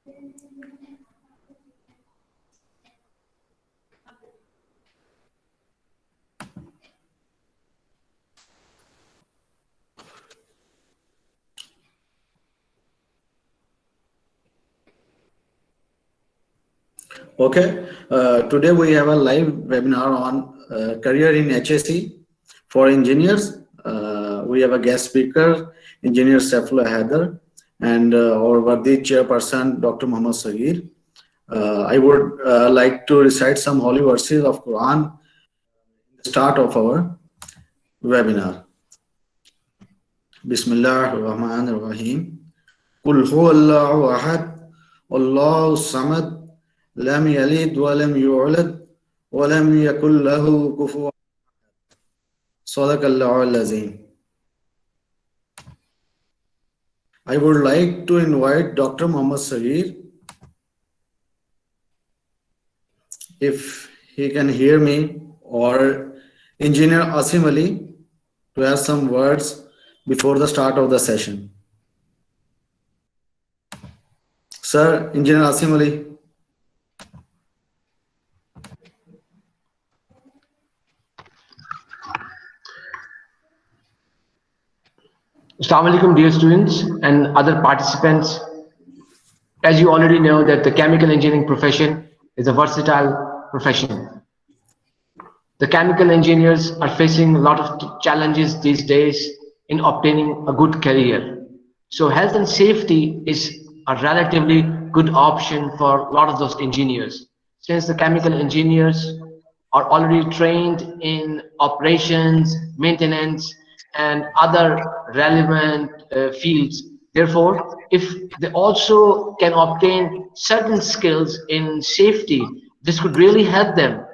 Okay, today we have a live webinar on career in HSE for engineers. We have a guest speaker, Engineer Saifullah Haider, and our worthy chairperson, Dr. Muhammad Sagir. I would like to recite some holy verses of Quran at the start of our webinar. Bismillah ar-Rahman ar-Rahim. Qul huwa Allahu ahad, Allahu samad, lam yalid wa lam yulad, wa lam yakul lahu kufuwan. Sadaqallahu al-Azim. I would like to invite Dr. Muhammad Sagir, if he can hear me, or Engineer Asim Ali, to have some words before the start of the session. Sir, Engineer Asim Ali. Assalamu alaikum, dear students and other participants. As you already know that the chemical engineering profession is a versatile profession. The chemical engineers are facing a lot of challenges these days in obtaining a good career. So health and safety is a relatively good option for a lot of those engineers, since the chemical engineers are already trained in operations, maintenance, and other relevant fields. Therefore, if they also can obtain certain skills in safety, this could really help them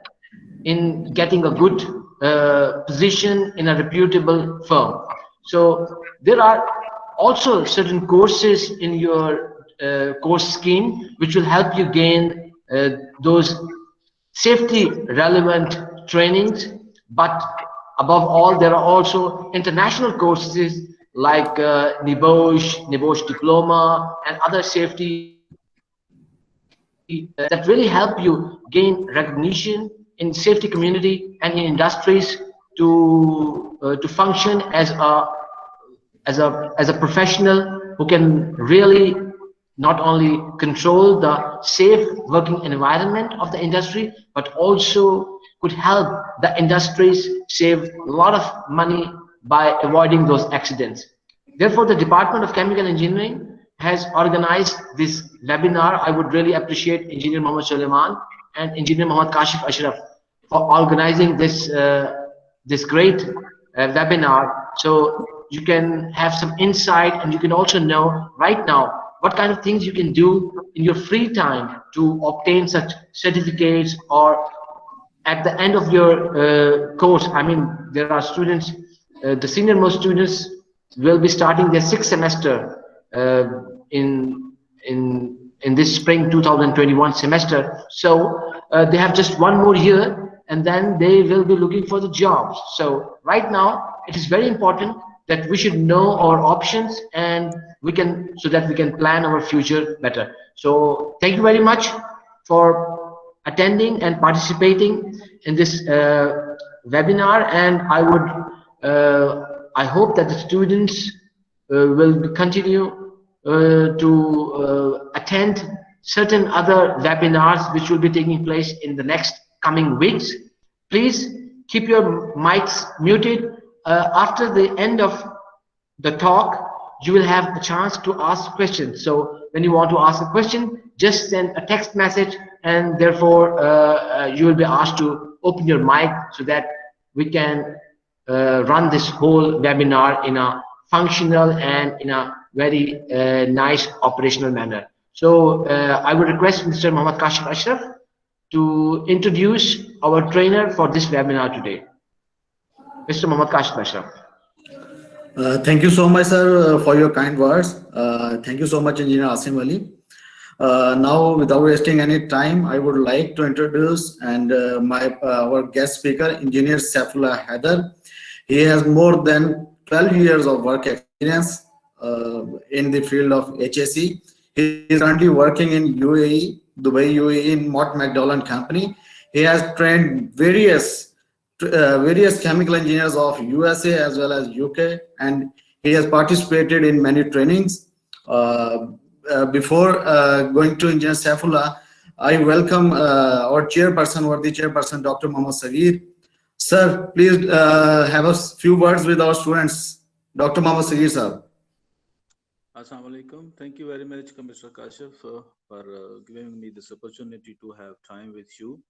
in getting a good position in a reputable firm. So there are also certain courses in your course scheme which will help you gain those safety relevant trainings. But above all, there are also international courses like NIBOSH Diploma, and other safety that really help you gain recognition in safety community and in industries to function as a professional who can really not only control the safe working environment of the industry, but also could help the industries save a lot of money by avoiding those accidents. Therefore, the Department of Chemical Engineering has organized this webinar. I would really appreciate Engineer Muhammad Suleiman and Engineer Muhammad Kashif Ashraf for organizing this this great webinar, so you can have some insight and you can also know right now what kind of things you can do in your free time to obtain such certificates, or at the end of your course. I mean, there are students, the senior most students will be starting their 6th semester in this spring 2021 semester. So they have just one more year, and then they will be looking for the jobs. So right now it is very important that we should know our options, and we can, so that we can plan our future better. So thank you very much for attending and participating in this webinar, and I hope that the students will continue to attend certain other webinars which will be taking place in the next coming weeks. Please keep your mics muted. After the end of the talk, you will have a chance to ask questions. So when you want to ask a question, just send a text message, and therefore you will be asked to open your mic so that we can run this whole webinar in a functional and in a very nice operational manner. So I would request Mr. Muhammad Kashif Ashraf to introduce our trainer for this webinar today. Mr. Muhammad Kashif Ashraf. Thank you so much, sir, for your kind words. Thank you so much, Engineer Asim Ali. Now, without wasting any time, I would like to introduce our guest speaker, Engineer Saifullah Haider. He has more than 12 years of work experience in the field of HSE. He He is currently working in UAE, Dubai, UAE, in Mott MacDonald Company. He has trained various chemical engineers of USA as well as UK, and he has participated in many trainings. Before going to Engineer Saifullah, I welcome our chairperson, worthy chairperson, Dr. Mohammad Sagir. Sir, please have a few words with our students. Dr. Mohammad Sagir, sir. Assalamu alaikum. Thank you very much, Mr. Kashif, for giving me this opportunity to have time with you.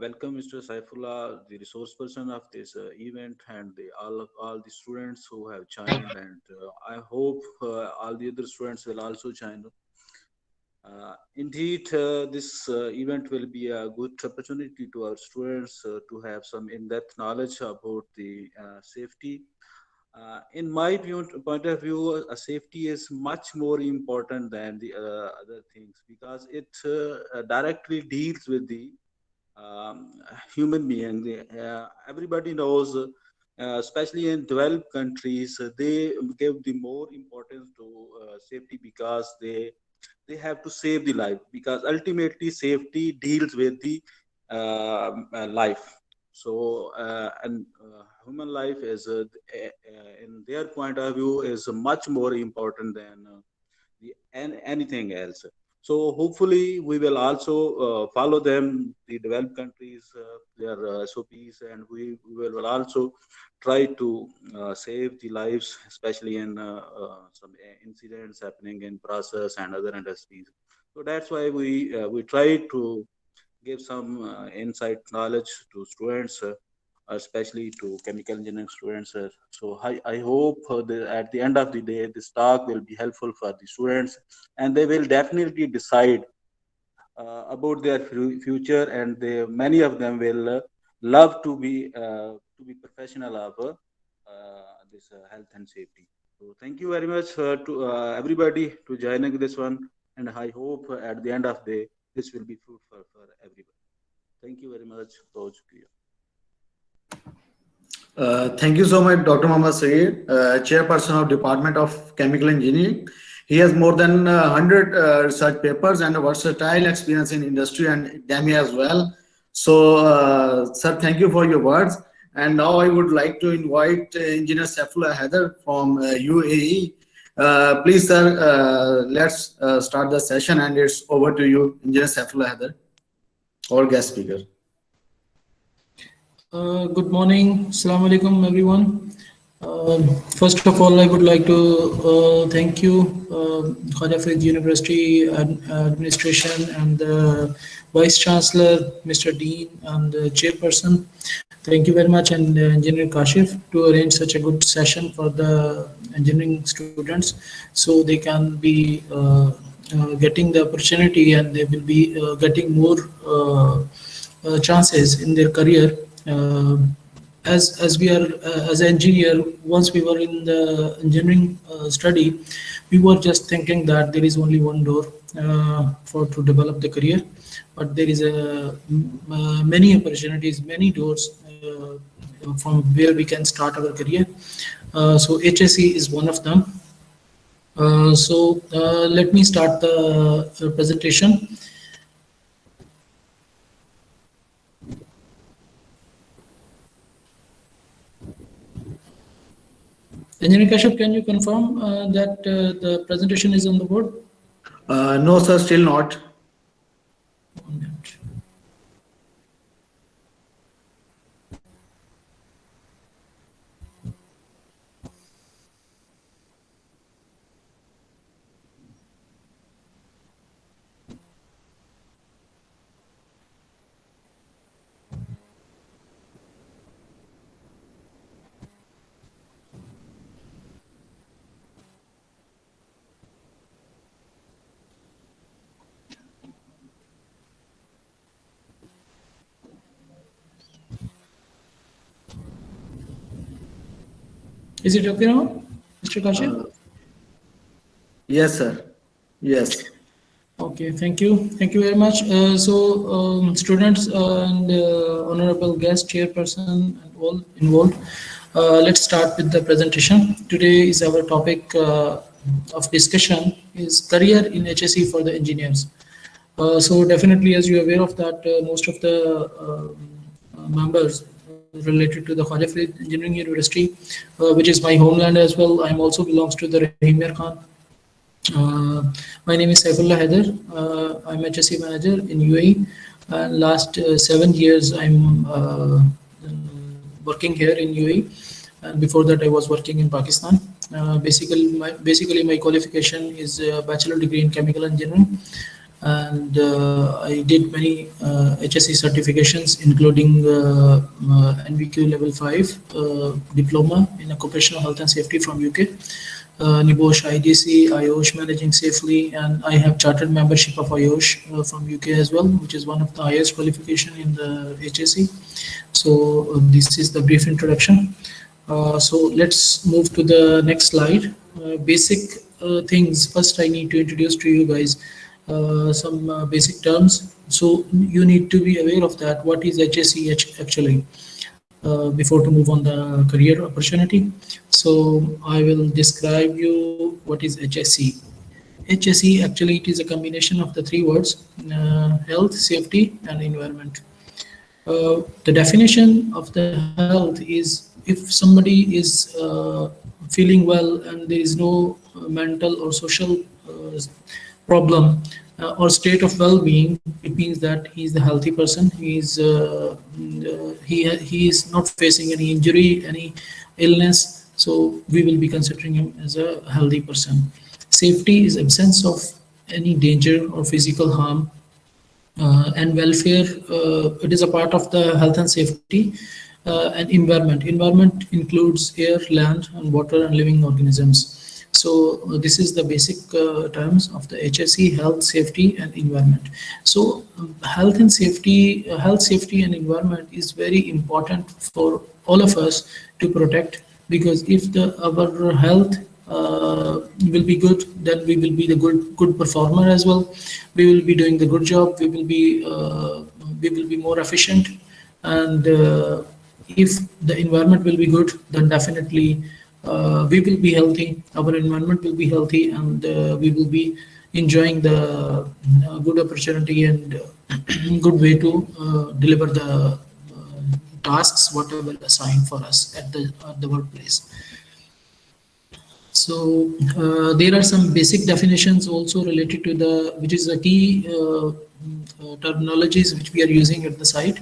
Welcome, Mr. Saifullah, the resource person of this event, and all the students who have joined. And I hope all the other students will also join. Indeed, this event will be a good opportunity to our students to have some in-depth knowledge about the safety. In my point of view, safety is much more important than the other things, because it directly deals with the human being. Everybody knows, especially in developed countries, they give the more importance to safety, because they have to save the life, because ultimately safety deals with the life. So human life is in their point of view is much more important than anything else. So hopefully we will also follow them, the developed countries, their SOPs, and we will also try to save the lives, especially in some incidents happening in process and other industries. So that's why we try to give some insight knowledge to students, especially to chemical engineering students. So I hope at the end of the day, this talk will be helpful for the students, and they will definitely decide about their future, and many of them will love to be professional of this health and safety. So thank you very much to everybody to joining this one, and I hope at the end of the day, this will be fruitful for everybody. Thank you very much. Thank you so much, Dr. Mohammad Sagir, Chairperson of Department of Chemical Engineering. He has more than 100 research papers and a versatile experience in industry and academia as well. So, sir, thank you for your words. And now I would like to invite Engineer Saifullah Haider from UAE. Please, sir, let's start the session, and it's over to you, Engineer Saifullah Haider, our guest speaker. Good morning. Assalamu alaikum, everyone. First of all, I would like to thank you, Khaja Farid University administration and the Vice Chancellor, Mr. Dean, and the Chairperson. Thank you very much, and Engineer Kashif, to arrange such a good session for the engineering students, so they can be getting the opportunity, and they will be getting more chances in their career. As we are as an engineer, once we were in the engineering study, we were just thinking that there is only one door to develop the career, but there is many opportunities, many doors from where we can start our career. So HSE is one of them. So let me start the presentation. Engineer Kashyap, can you confirm that the presentation is on the board? No, sir, still not. 1 minute. Is it okay now, Mr. Kashyap? Yes, sir. Yes. Okay, thank you. Thank you very much. Students and honorable guest, chairperson, and all involved, let's start with the presentation. Today is our topic, discussion is career in HSE for the engineers. So definitely, as you're aware of that, most of the members related to the Khwaja Farid Engineering University, which is my homeland as well. I'm also belongs to the Rahim Mir Khan. My name is Saifullah Haider. I'm HSE manager in UAE. Last 7 years, I'm working here in UAE. And before that, I was working in Pakistan. Basically, my qualification is a bachelor degree in chemical engineering. And I did many HSE certifications, including NVQ level 5 diploma in occupational health and safety from UK, NIBOSH IDC, IOSH managing safely, and I have chartered membership of IOSH from UK as well, which is one of the highest qualification in the HSE. So this is the brief introduction. So let's move to the next slide. Basic things. First, I need to introduce to you guys some basic terms. So you need to be aware of that. What is HSE actually? Before to move on the career opportunity. So I will describe you what is HSE. HSE actually it is a combination of the three words, health, safety and environment. The definition of the health is if somebody is feeling well and there is no mental or social problem or state of well-being, it means that he is the healthy person. He is not facing any injury, any illness, so we will be considering him as a healthy person. Safety is absence of any danger or physical harm, and welfare, it is a part of the health and safety. And environment includes air, land and water and living organisms. So this is the basic terms of the HSE, health, safety and environment. So health, safety and environment is very important for all of us to protect, because if our health will be good, then we will be the good performer as well. We will be doing the good job. We will be more efficient, and if the environment will be good, then definitely we will be healthy, our environment will be healthy, and we will be enjoying the good opportunity and good way to deliver the tasks whatever assigned for us at the workplace. So there are some basic definitions also related to which is the key terminologies which we are using at the site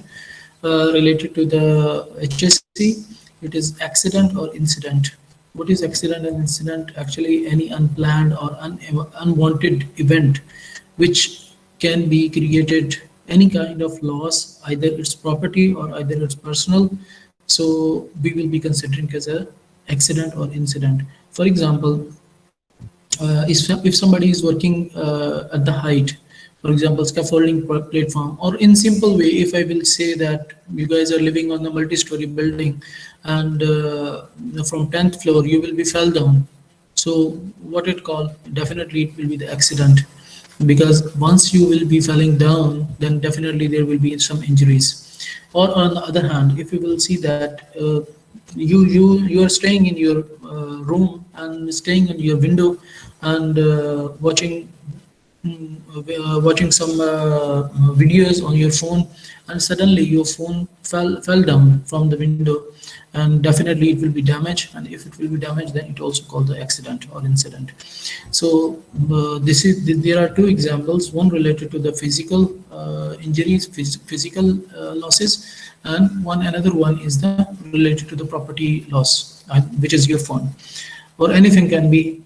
related to the HSE. It is accident or incident. What is accident and incident? Actually, any unplanned or unwanted event which can be created any kind of loss, either it's property or either it's personal. So we will be considering as a accident or incident. For example, if somebody is working at the height, for example, scaffolding platform, or in simple way, if I will say that you guys are living on a multi-story building and from 10th floor, you will be fell down. So what it called, definitely it will be the accident, because once you will be falling down, then definitely there will be some injuries. Or on the other hand, if you will see that you are staying in your room and staying on your window and watching some videos on your phone, and suddenly your phone fell down from the window, and definitely it will be damaged, and if it will be damaged, then it also called the accident or incident. So there are two examples, one related to the physical injuries, physical losses, and another one is the related to the property loss, which is your phone, or anything can be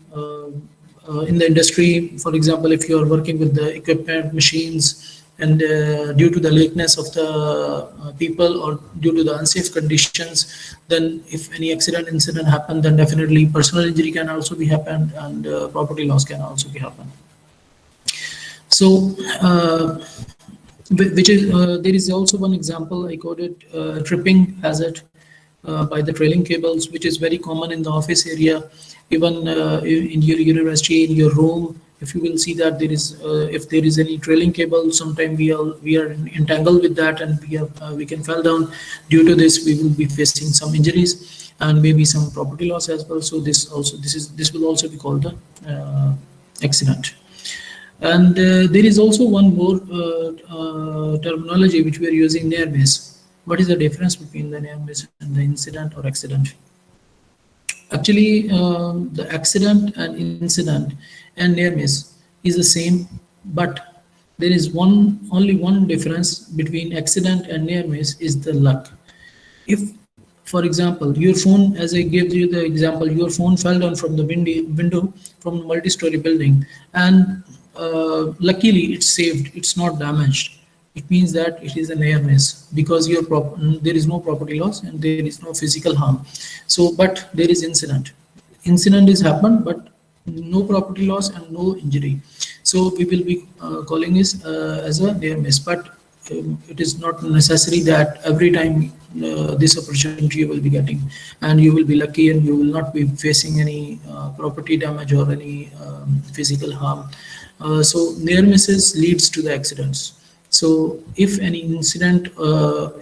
in the industry. For example, if you are working with the equipment, machines, and due to the lateness of the people or due to the unsafe conditions, then if any accident incident happen, then definitely personal injury can also be happened, and property loss can also be happened. So there is also one example I quoted, tripping hazard by the trailing cables, which is very common in the office area, even in your university, in your room. If you will see that there is, if there is any trailing cable, sometimes we are entangled with that, and we can fall down. Due to this, we will be facing some injuries. and maybe some property loss as well. So this will also be called the accident. And there is also one more terminology which we are using, near miss. What is the difference between the near miss and the incident or accident? Actually, the accident and incident and near miss is the same, but there is only one difference between accident and near miss is the luck. If, for example, your phone, as I gave you the example, your phone fell down from the window from a multi-story building, and luckily it's saved, it's not damaged. It means that it is a near miss because there is no property loss and there is no physical harm. So, but there is incident. Incident is happened, but no property loss and no injury. So we will be calling this as a near miss. But it is not necessary that every time this opportunity you will be getting, and you will be lucky and you will not be facing any property damage or any physical harm. So near misses leads to the accidents. So if any incident or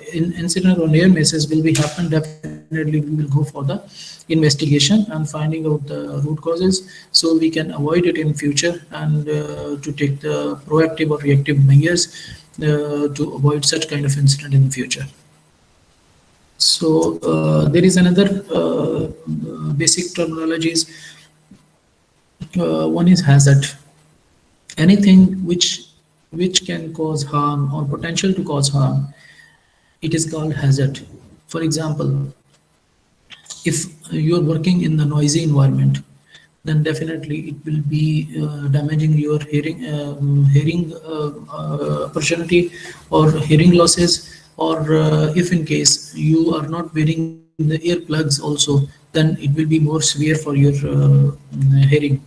near misses will be happen, definitely we will go for the investigation and finding out the root causes, so we can avoid it in future, and to take the proactive or reactive measures to avoid such kind of incident in the future. So there is another basic terminologies. One is hazard. Anything which can cause harm or potential to cause harm, it is called hazard. For example, if you are working in the noisy environment, then definitely it will be damaging your hearing opportunity or hearing losses, or if in case you are not wearing the earplugs also, then it will be more severe for your hearing.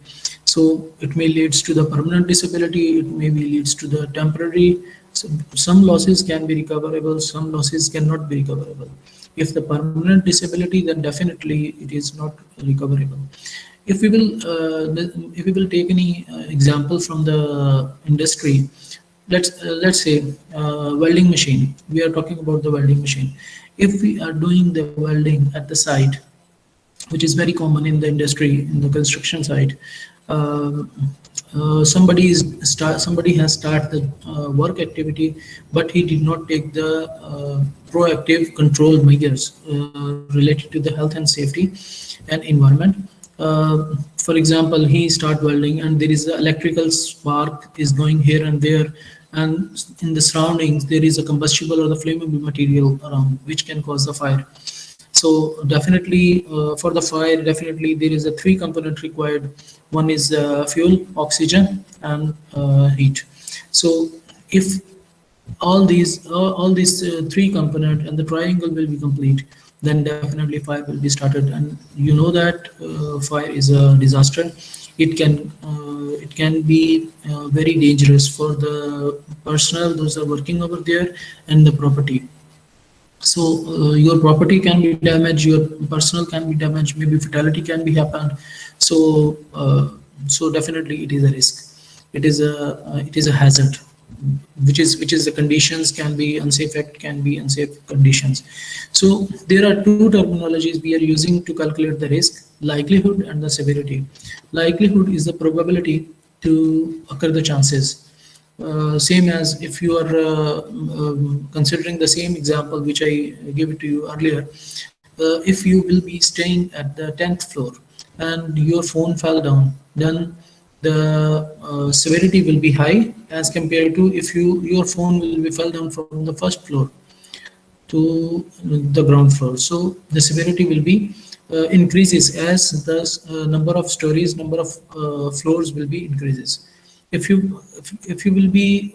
So it may leads to the permanent disability, it maybe leads to the temporary. So some losses can be recoverable, some losses cannot be recoverable. If the permanent disability, then definitely it is not recoverable. If we will take any example from the industry, let's say welding machine. We are talking about the welding machine. If we are doing the welding at the site, which is very common in the industry, in the construction site, somebody has started the work activity, but he did not take the proactive control measures related to the health and safety and environment. For example, he start welding and there is an electrical spark is going here and there, and in the surroundings there is a combustible or the flammable material around which can cause the fire. So definitely for the fire, definitely there is a 3 component required. One is fuel, oxygen, and heat. So if all these 3 component and the triangle will be complete, then definitely fire will be started. And you know that fire is a disaster. It can be very dangerous for the personnel, those are working over there, and the property. So your property can be damaged, your personal can be damaged, maybe fatality can be happened. So so definitely it is a risk. It is a hazard, which is the conditions can be unsafe act, can be unsafe conditions. So there are 2 terminologies we are using to calculate the risk: likelihood and the severity. Likelihood is the probability to occur the chances. Same as if you are considering the same example which I gave it to you earlier. If you will be staying at the 10th floor and your phone fell down, then the severity will be high as compared to if your phone will be fell down from the 1st floor to the ground floor. So the severity will be increases as the number of stories, number of floors will be increases. If you will be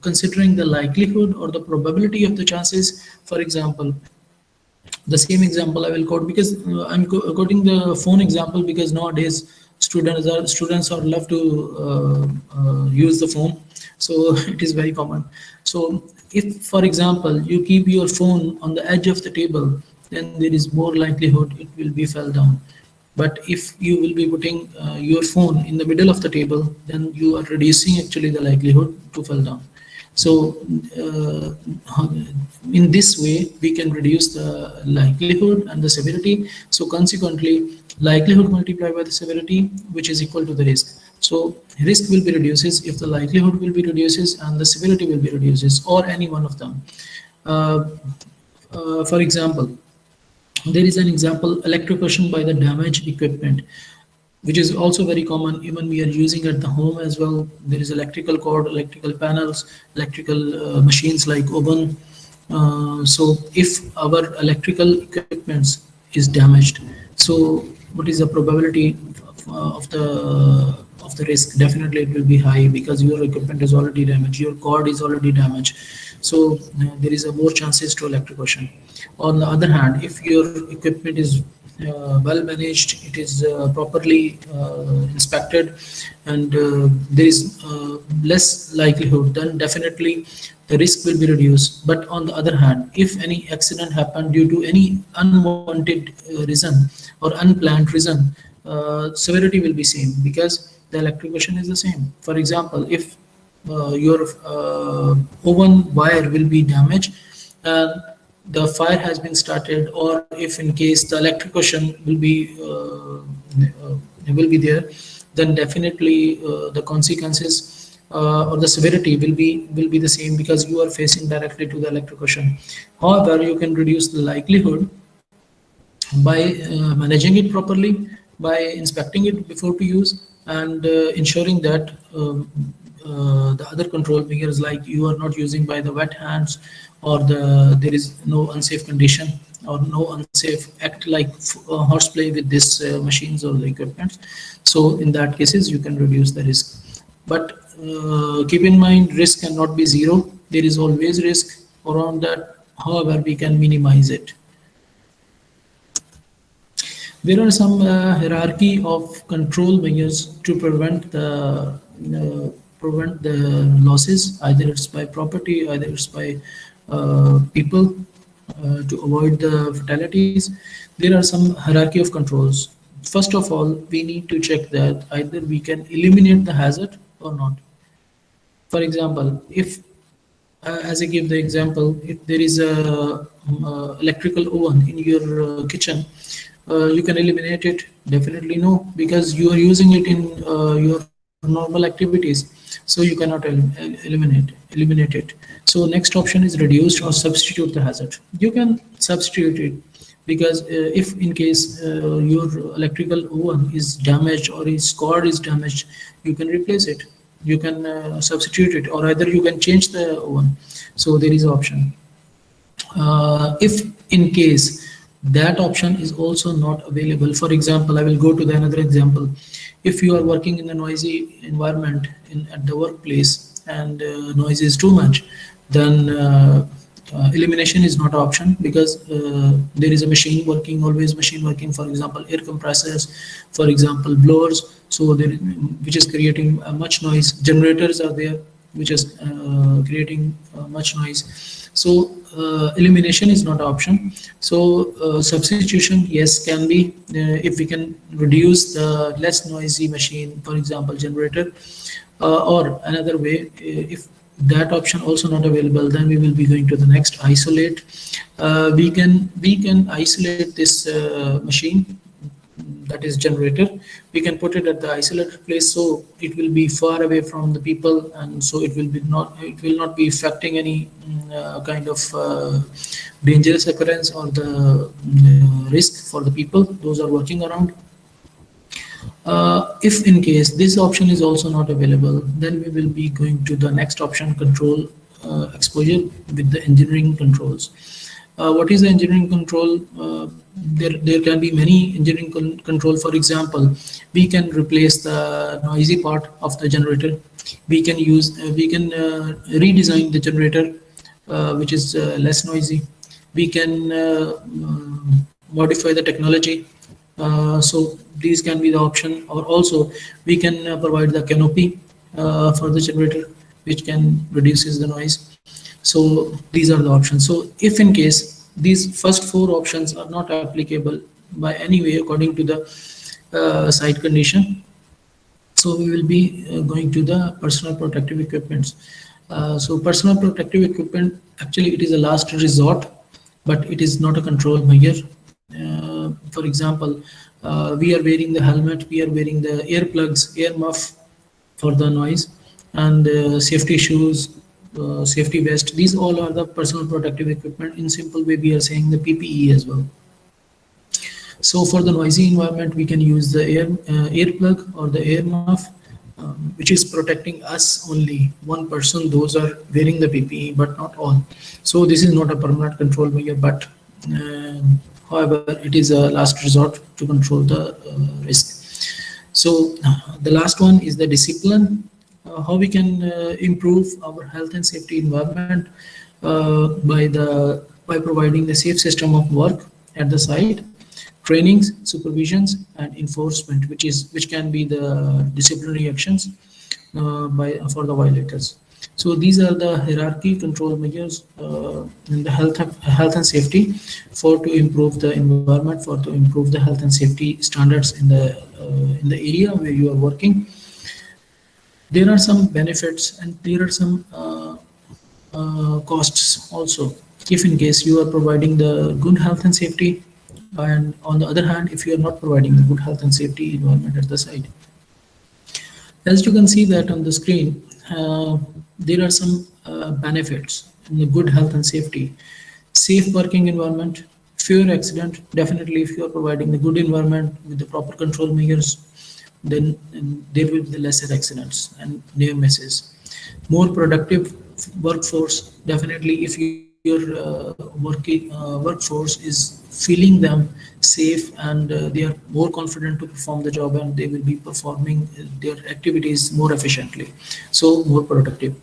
considering the likelihood or the probability of the chances, for example, the same example I will quote, because I'm quoting the phone example because nowadays students are love to use the phone, so it is very common. So if, for example, you keep your phone on the edge of the table, then there is more likelihood it will be fell down. But if you will be putting your phone in the middle of the table, then you are reducing actually the likelihood to fall down. So in this way, we can reduce the likelihood and the severity. So consequently, likelihood multiplied by the severity, which is equal to the risk. So risk will be reduces if the likelihood will be reduces and the severity will be reduces, or any one of them. For example, there is an example, electrocution by the damaged equipment, which is also very common. Even we are using at the home as well. There is electrical cord, electrical panels, electrical machines like oven. So if our electrical equipments is damaged, so what is the probability of the risk? Definitely it will be high, because your equipment is already damaged, your cord is already damaged. So there is a more chances to electrocution. On the other hand, if your equipment is well managed, it is properly inspected, and there is less likelihood, then definitely the risk will be reduced. But on the other hand, if any accident happened due to any unwanted reason or unplanned reason, severity will be same, because the electrocution is the same. For example, if your oven wire will be damaged, the fire has been started, or if in case the electrocution will be there, then definitely the consequences or the severity will be the same, because you are facing directly to the electrocution. However, you can reduce the likelihood by managing it properly, by inspecting it before to use, and ensuring that the other control measures, like you are not using by the wet hands, or there is no unsafe condition or no unsafe act like horseplay with this machines or the equipment. So in that cases, you can reduce the risk. But keep in mind, risk cannot be zero. There is always risk around that. However, we can minimize it. There are some hierarchy of control measures to prevent the losses. Either it's by property, either it's by people, to avoid the fatalities. There are some hierarchy of controls. First of all, we need to check that either we can eliminate the hazard or not. For example, if as I give the example, if there is a electrical oven in your kitchen, you can eliminate it? Definitely no, because you are using it in your normal activities, so you cannot eliminate it. So next option is reduce or substitute the hazard. You can substitute it, because if in case your electrical oven is damaged or its cord is damaged, you can replace it, you can substitute it, or either you can change the oven. So there is option. If in case that option is also not available, for example, I will go to the another example. If you are working in a noisy environment at the workplace, and noise is too much, then elimination is not an option, because there is a machine working, always machine working, for example air compressors, for example blowers, so there, which is creating much noise. Generators are there, which is creating much noise. So elimination is not an option. So substitution, yes, can be, if we can reduce the less noisy machine, for example generator, or another way, if that option also not available, then we will be going to the next, isolate. We can isolate this machine, that is generator. We can put it at the isolated place, so it will be far away from the people, and so it will not be affecting any kind of dangerous occurrence or the risk for the people those are working around. If in case this option is also not available, then we will be going to the next option, control exposure with the engineering controls. What is the engineering control? There can be many engineering control. For example, we can replace the noisy part of the generator. We can redesign the generator, which is less noisy. We can modify the technology. So these can be the option, or also we can provide the canopy for the generator, which can reduces the noise. So these are the options. So if in case these first four options are not applicable by any way according to the site condition, so we will be going to the personal protective equipments. So personal protective equipment, actually it is a last resort, but it is not a control measure. For example, we are wearing the helmet, we are wearing the earplugs, ear muff for the noise, and safety shoes, safety vest. These all are the personal protective equipment. In simple way, we are saying the PPE as well. So for the noisy environment, we can use the earplug or the ear muff, which is protecting us only. One person, those are wearing the PPE, but not all. So this is not a permanent control measure, but however, it is a last resort to control the risk. So the last one is the discipline. How we can improve our health and safety environment by providing the safe system of work at the site, trainings, supervisions, and enforcement, which can be the disciplinary actions for the violators. So these are the hierarchy control measures in the health and safety to improve the environment, to improve the health and safety standards in the area where you are working. There are some benefits and there are some costs also. If in case you are providing the good health and safety, and on the other hand, if you are not providing the good health and safety environment at the site. As you can see that on the screen, there are some benefits in the good health and safety. Safe working environment, fewer accident. Definitely, if you are providing the good environment with the proper control measures, then there will be the lesser accidents and near misses. More productive workforce. Definitely, if your workforce is feeling them safe and they are more confident to perform the job, and they will be performing their activities more efficiently, so more productive.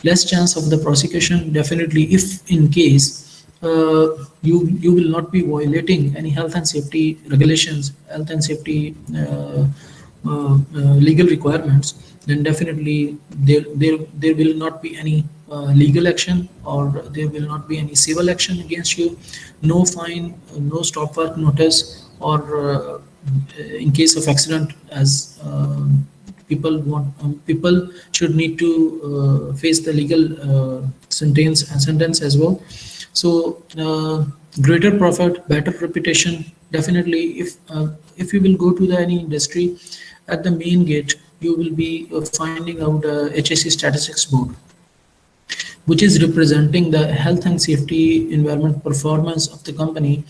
Less chance of the prosecution. Definitely, if in case you will not be violating any health and safety regulations, health and safety legal requirements, then definitely there will not be any legal action, or there will not be any civil action against you. No fine, no stop work notice, or in case of accident, as people should need to face the legal sentence as well. So greater profit, better reputation. Definitely, if you will go to any industry, at the main gate you will be finding out HSE statistics board, which is representing the health and safety environment performance of the company,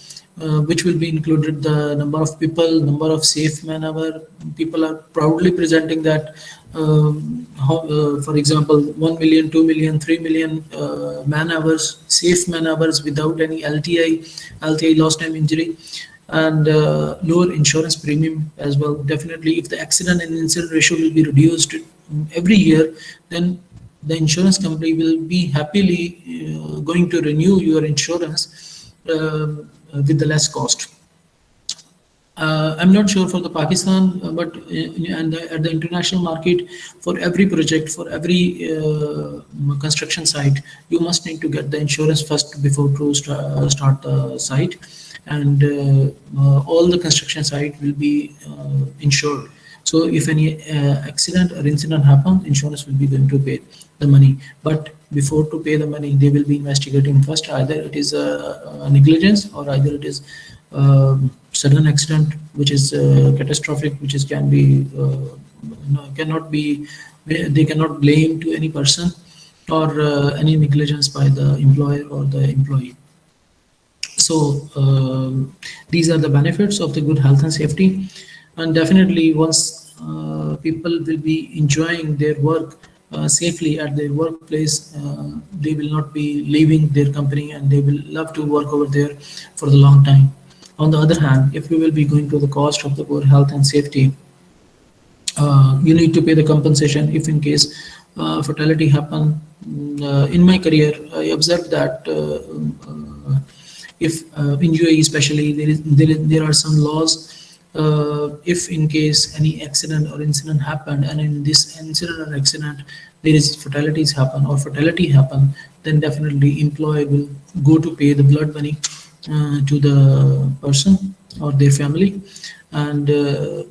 which will be included the number of people, number of safe man hour. People are proudly presenting that, for example, 1 million, 2 million, 3 million man hours, safe man hours without any LTI, lost time injury, and lower insurance premium as well. Definitely, if the accident and incident ratio will be reduced every year, then the insurance company will be happily going to renew your insurance with the less cost. I'm not sure for the Pakistan, but at the international market, for every project, for every construction site, you must need to get the insurance first before to start the site, and all the construction site will be insured. So if any accident or incident happens, insurance will be going to pay the money. But before to pay the money, they will be investigating first. Either it is a negligence, or either it is sudden accident, which is catastrophic, which is cannot be, they cannot blame to any person, or any negligence by the employer or the employee. So these are the benefits of the good health and safety. And definitely, once people will be enjoying their work safely at their workplace, they will not be leaving their company, and they will love to work over there for the long time. On the other hand, if you will be going to the cost of the poor health and safety, you need to pay the compensation if in case fatality happen. In my career, I observed that if in UAE especially, there are some laws. If in case any accident or incident happened, and in this incident or accident there is fatality happen, then definitely employer will go to pay the blood money to the person or their family, and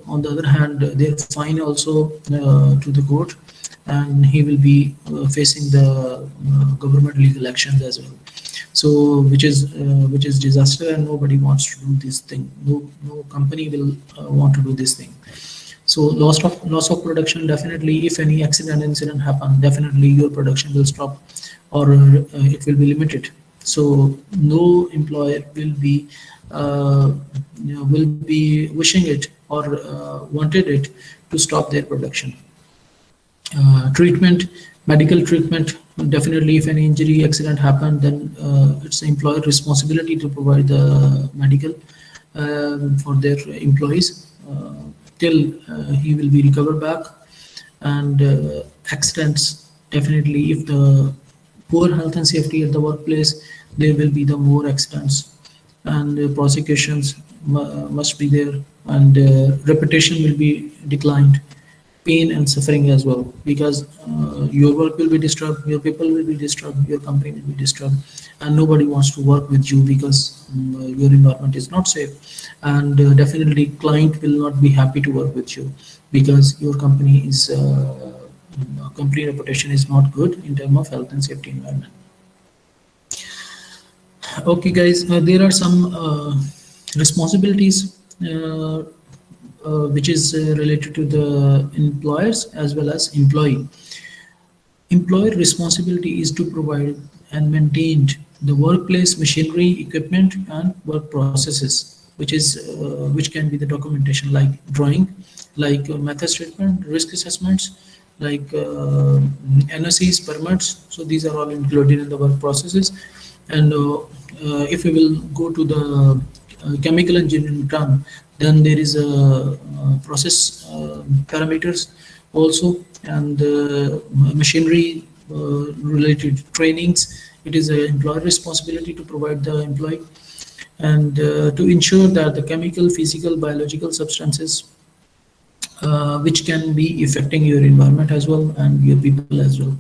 on the other hand, their fine also to the court, and he will be facing the government legal actions as well. So which is disaster, and nobody wants to do this thing. No company will want to do this thing. So loss of production, definitely. If any incident happen, definitely your production will stop, or it will be limited. So no employer will be wishing it or wanted it to stop their production. Treatment, medical treatment, definitely. If any injury, accident happened, then it's the employer responsibility to provide the medical for their employees till he will be recovered back. And accidents, definitely. If the poor health and safety at the workplace, there will be the more accidents, and prosecutions must be there, and reputation will be declined, pain and suffering as well, because your work will be disturbed, your people will be disturbed, your company will be disturbed, and nobody wants to work with you because your environment is not safe. And definitely client will not be happy to work with you because your company is company reputation is not good in terms of health and safety environment. Okay guys, there are some responsibilities which is related to the employers as well as employee. Employer responsibility is to provide and maintain the workplace machinery, equipment, and work processes, which can be the documentation like drawing, like method statement, risk assessments, like NOCs, permits. So these are all included in the work processes. And if we will go to the chemical engineering term, then there is a process parameters also, and machinery related trainings. It is an employer responsibility to provide the employee, and to ensure that the chemical, physical, biological substances which can be affecting your environment as well and your people as well.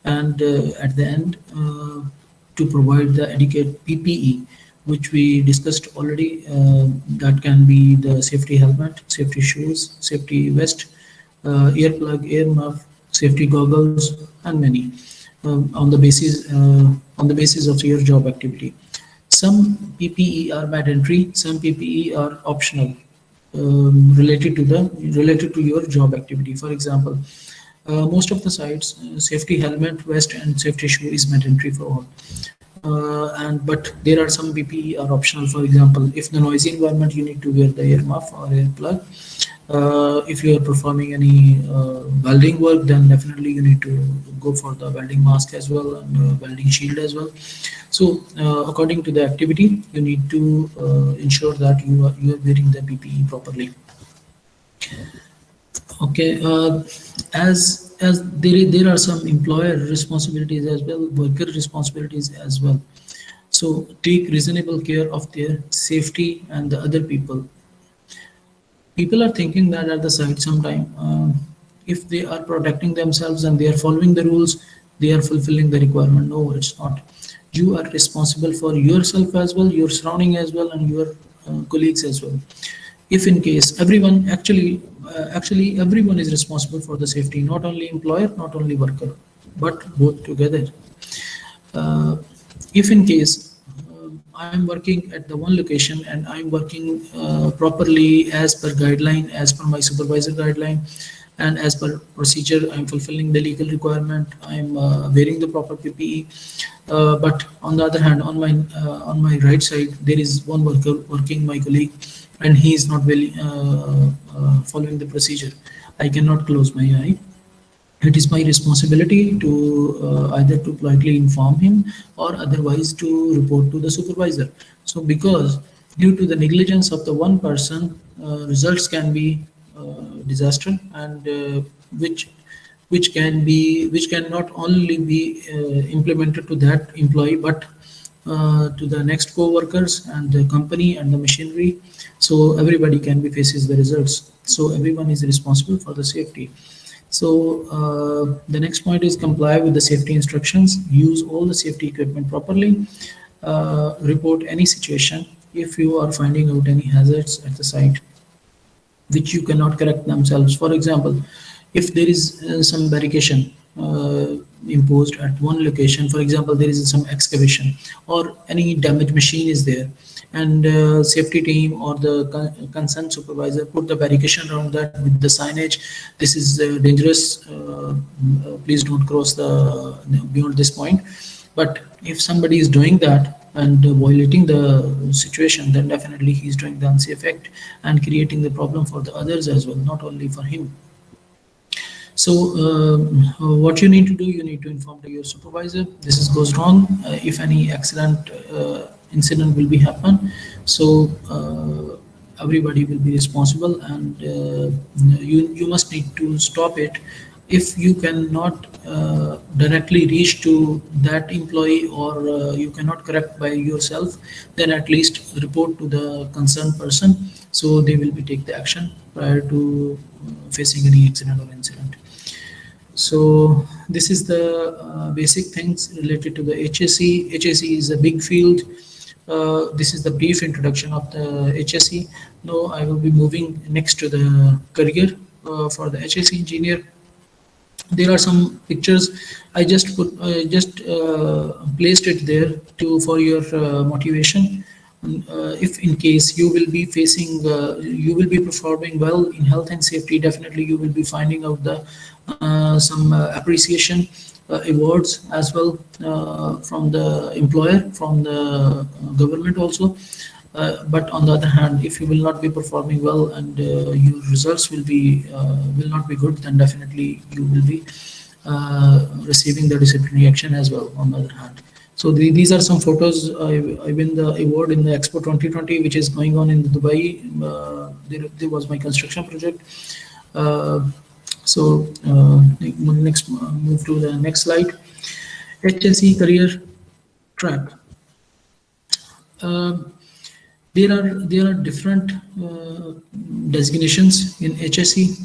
And at the end, to provide the adequate PPE, which we discussed already, that can be the safety helmet, safety shoes, safety vest, earplug, ear muff, safety goggles, and many on the basis of your job activity. Some PPE are mandatory, some PPE are optional, related to your job activity. For example, most of the sites, safety helmet, vest, and safety shoe is mandatory for all. But there are some PPE are optional. For example, if the noisy environment, you need to wear the ear muff or ear plug. If you are performing any welding work, then definitely you need to go for the welding mask as well, and welding shield as well. So according to the activity, you need to ensure that you are wearing the PPE properly. Okay, as there are some employer responsibilities as well, worker responsibilities as well. So take reasonable care of their safety and the other people. People are thinking that at the site sometime, if they are protecting themselves and they are following the rules, they are fulfilling the requirement. No, it's not. You are responsible for yourself as well, your surrounding as well, and your colleagues as well. If in case everyone actually everyone is responsible for the safety, not only employer, not only worker, but both together. If in case I am working at the one location and I am working properly as per guideline, as per my supervisor guideline, and as per procedure, I am fulfilling the legal requirement, I am wearing the proper PPE. But on the other hand, on my right side, there is one worker working, my colleague, and he is not really following the procedure. I cannot close my eye. It is my responsibility to either to politely inform him or otherwise to report to the supervisor. So because due to the negligence of the one person, results can be disaster, and which can not only be implemented to that employee, but to the next co-workers and the company and the machinery. So everybody can be faces the results. So everyone is responsible for the safety. So the next point is comply with the safety instructions, use all the safety equipment properly, report any situation if you are finding out any hazards at the site which you cannot correct themselves. For example, if there is some barricade, imposed at one location. For example, there is some excavation or any damaged machine is there, and safety team or the concerned supervisor put the barricade around that with the signage. This is dangerous. Please don't cross the beyond this point. But if somebody is doing that and violating the situation, then definitely he's doing the unsafe act and creating the problem for the others as well, not only for him. So what you need to do, you need to inform to your supervisor. This is goes wrong. If any accident incident will be happen, so everybody will be responsible, and you must need to stop it. If you cannot directly reach to that employee, or you cannot correct by yourself, then at least report to the concerned person, so they will be take the action prior to facing any accident or incident. So this is the basic things related to the HSE. HSE is a big field. This is the brief introduction of the HSE. Now I will be moving next to the career for the HSE engineer. There are some pictures I just put, placed it there for your motivation. If in case you will be facing, you will be performing well in health and safety, definitely you will be finding out the some appreciation awards as well from the employer, from the government also. But on the other hand, if you will not be performing well and your results will not be good, then definitely you will be receiving the disciplinary action as well on the other hand. So these are some photos. I win the award in the Expo 2020, which is going on in Dubai. There was my construction project. So next, move to the next slide. HSE career track. There are different designations in HSE.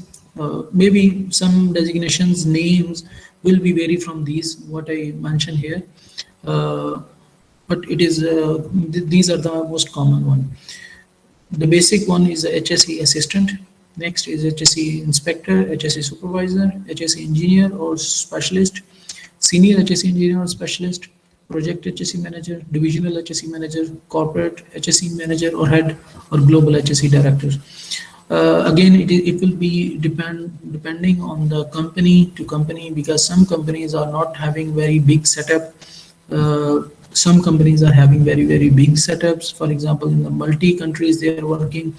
Maybe some designations names will be vary from these what I mentioned here, but it is these are the most common one. The basic one is the HSE assistant. Next is HSE inspector, HSE supervisor, HSE engineer or specialist, senior HSE engineer or specialist, project HSE manager, divisional HSE manager, corporate HSE manager or head, or global HSE director. Again, it will be depending on the company to company, because some companies are not having very big setup. Some companies are having very big setups. For example, in the multi countries they are working.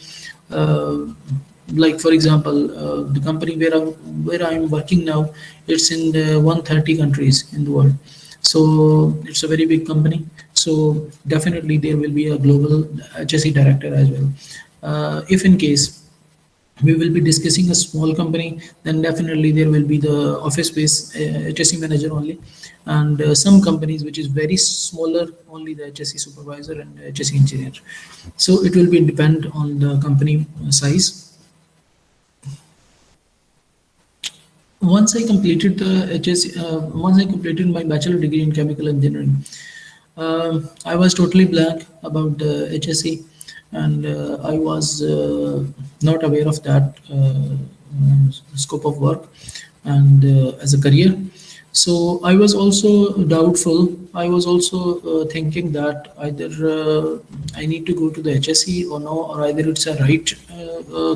Like for example, the company where I'm working now, it's in the 130 countries in the world. So it's a very big company. So definitely there will be a global HSE director as well. If in case we will be discussing a small company, then definitely there will be the office-based HSE manager only. And some companies which is very smaller, only the HSE supervisor and HSE engineer. So it will be depend on the company size. Once I completed the HSE, once I completed my bachelor degree in chemical engineering, I was totally blank about the HSE, and I was not aware of that scope of work and as a career. So I was also doubtful. I was also thinking that either I need to go to the HSE or no, or either it's a right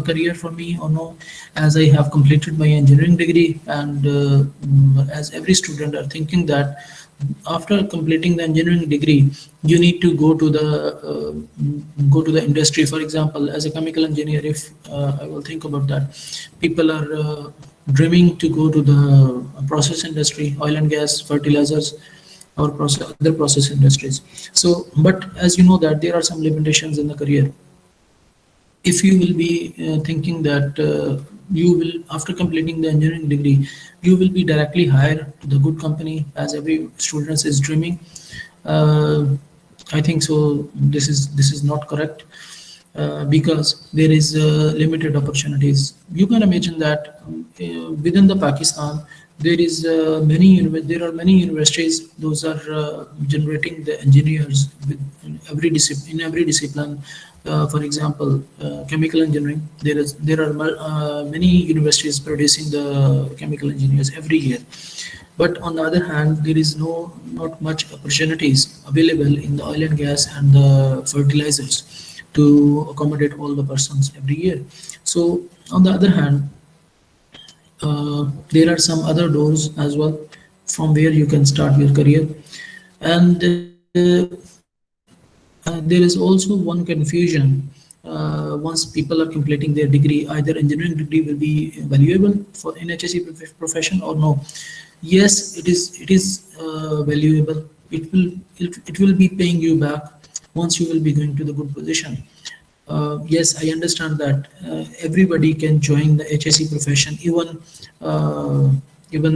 career for me or no, as I have completed my engineering degree, and as every student are thinking that after completing the engineering degree, you need to go to the industry. For example, as a chemical engineer, if I will think about that, people are dreaming to go to the process industry, oil and gas, fertilizers, or other process industries. So, but as you know that there are some limitations in the career. If you will be thinking that you will, after completing the engineering degree, you will be directly hired to the good company, as every student is dreaming. I think so. This is not correct. Because there is limited opportunities. You can imagine that within the Pakistan there are many universities. Those are generating the engineers in every discipline. For example, chemical engineering. There are many universities producing the chemical engineers every year. But on the other hand, there is not much opportunities available in the oil and gas and the fertilizers to accommodate all the persons every year. So on the other hand, there are some other doors as well from where you can start your career. And there is also one confusion. Once people are completing their degree, either engineering degree will be valuable for in HSE profession or no. Yes, it is valuable. It will be paying you back once you will be going to the good position. Yes, I understand that everybody can join the HSE profession, even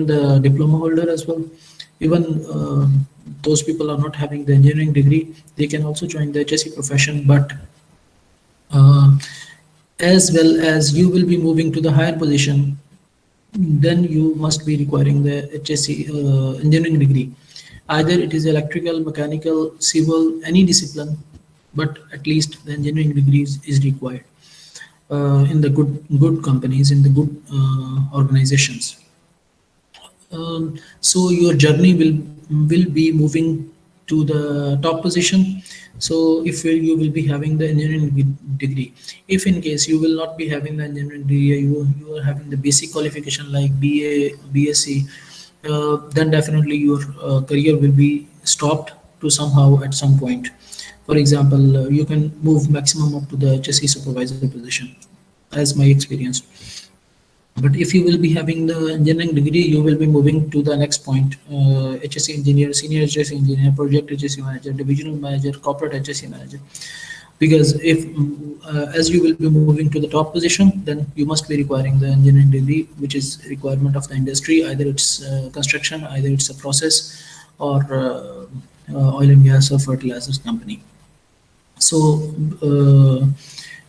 the diploma holder as well. Even those people are not having the engineering degree, they can also join the HSE profession. But uh, as well as you will be moving to the higher position, then you must be requiring the HSE engineering degree. Either it is electrical, mechanical, civil, any discipline, but at least the engineering degree is required in the good companies, in the good organizations. So your journey will be moving to the top position. So if you will be having the engineering degree, if in case you will not be having the engineering degree, you are having the basic qualification like BA, BSc, then definitely your career will be stopped to somehow at some point. For example, you can move maximum up to the HSE supervisor position, as my experience. But if you will be having the engineering degree, you will be moving to the next point: HSE engineer, senior HSE engineer, project HSE manager, divisional manager, corporate HSE manager. Because if as you will be moving to the top position, then you must be requiring the engineering degree, which is requirement of the industry. Either it's construction, either it's a process, or oil and gas or fertilizers company. So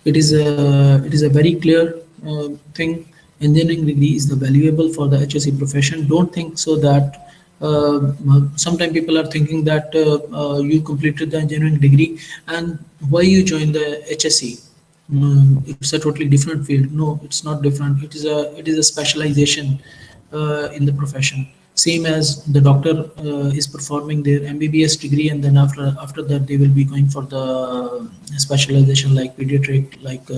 it is a very clear thing. Engineering degree is the valuable for the HSE profession. Don't think so that sometimes people are thinking that you completed the engineering degree and why you joined the HSE. It's a totally different field. No, it's not different. It is a specialization in the profession. Same as the doctor is performing their MBBS degree, and then after that they will be going for the specialization like pediatric, like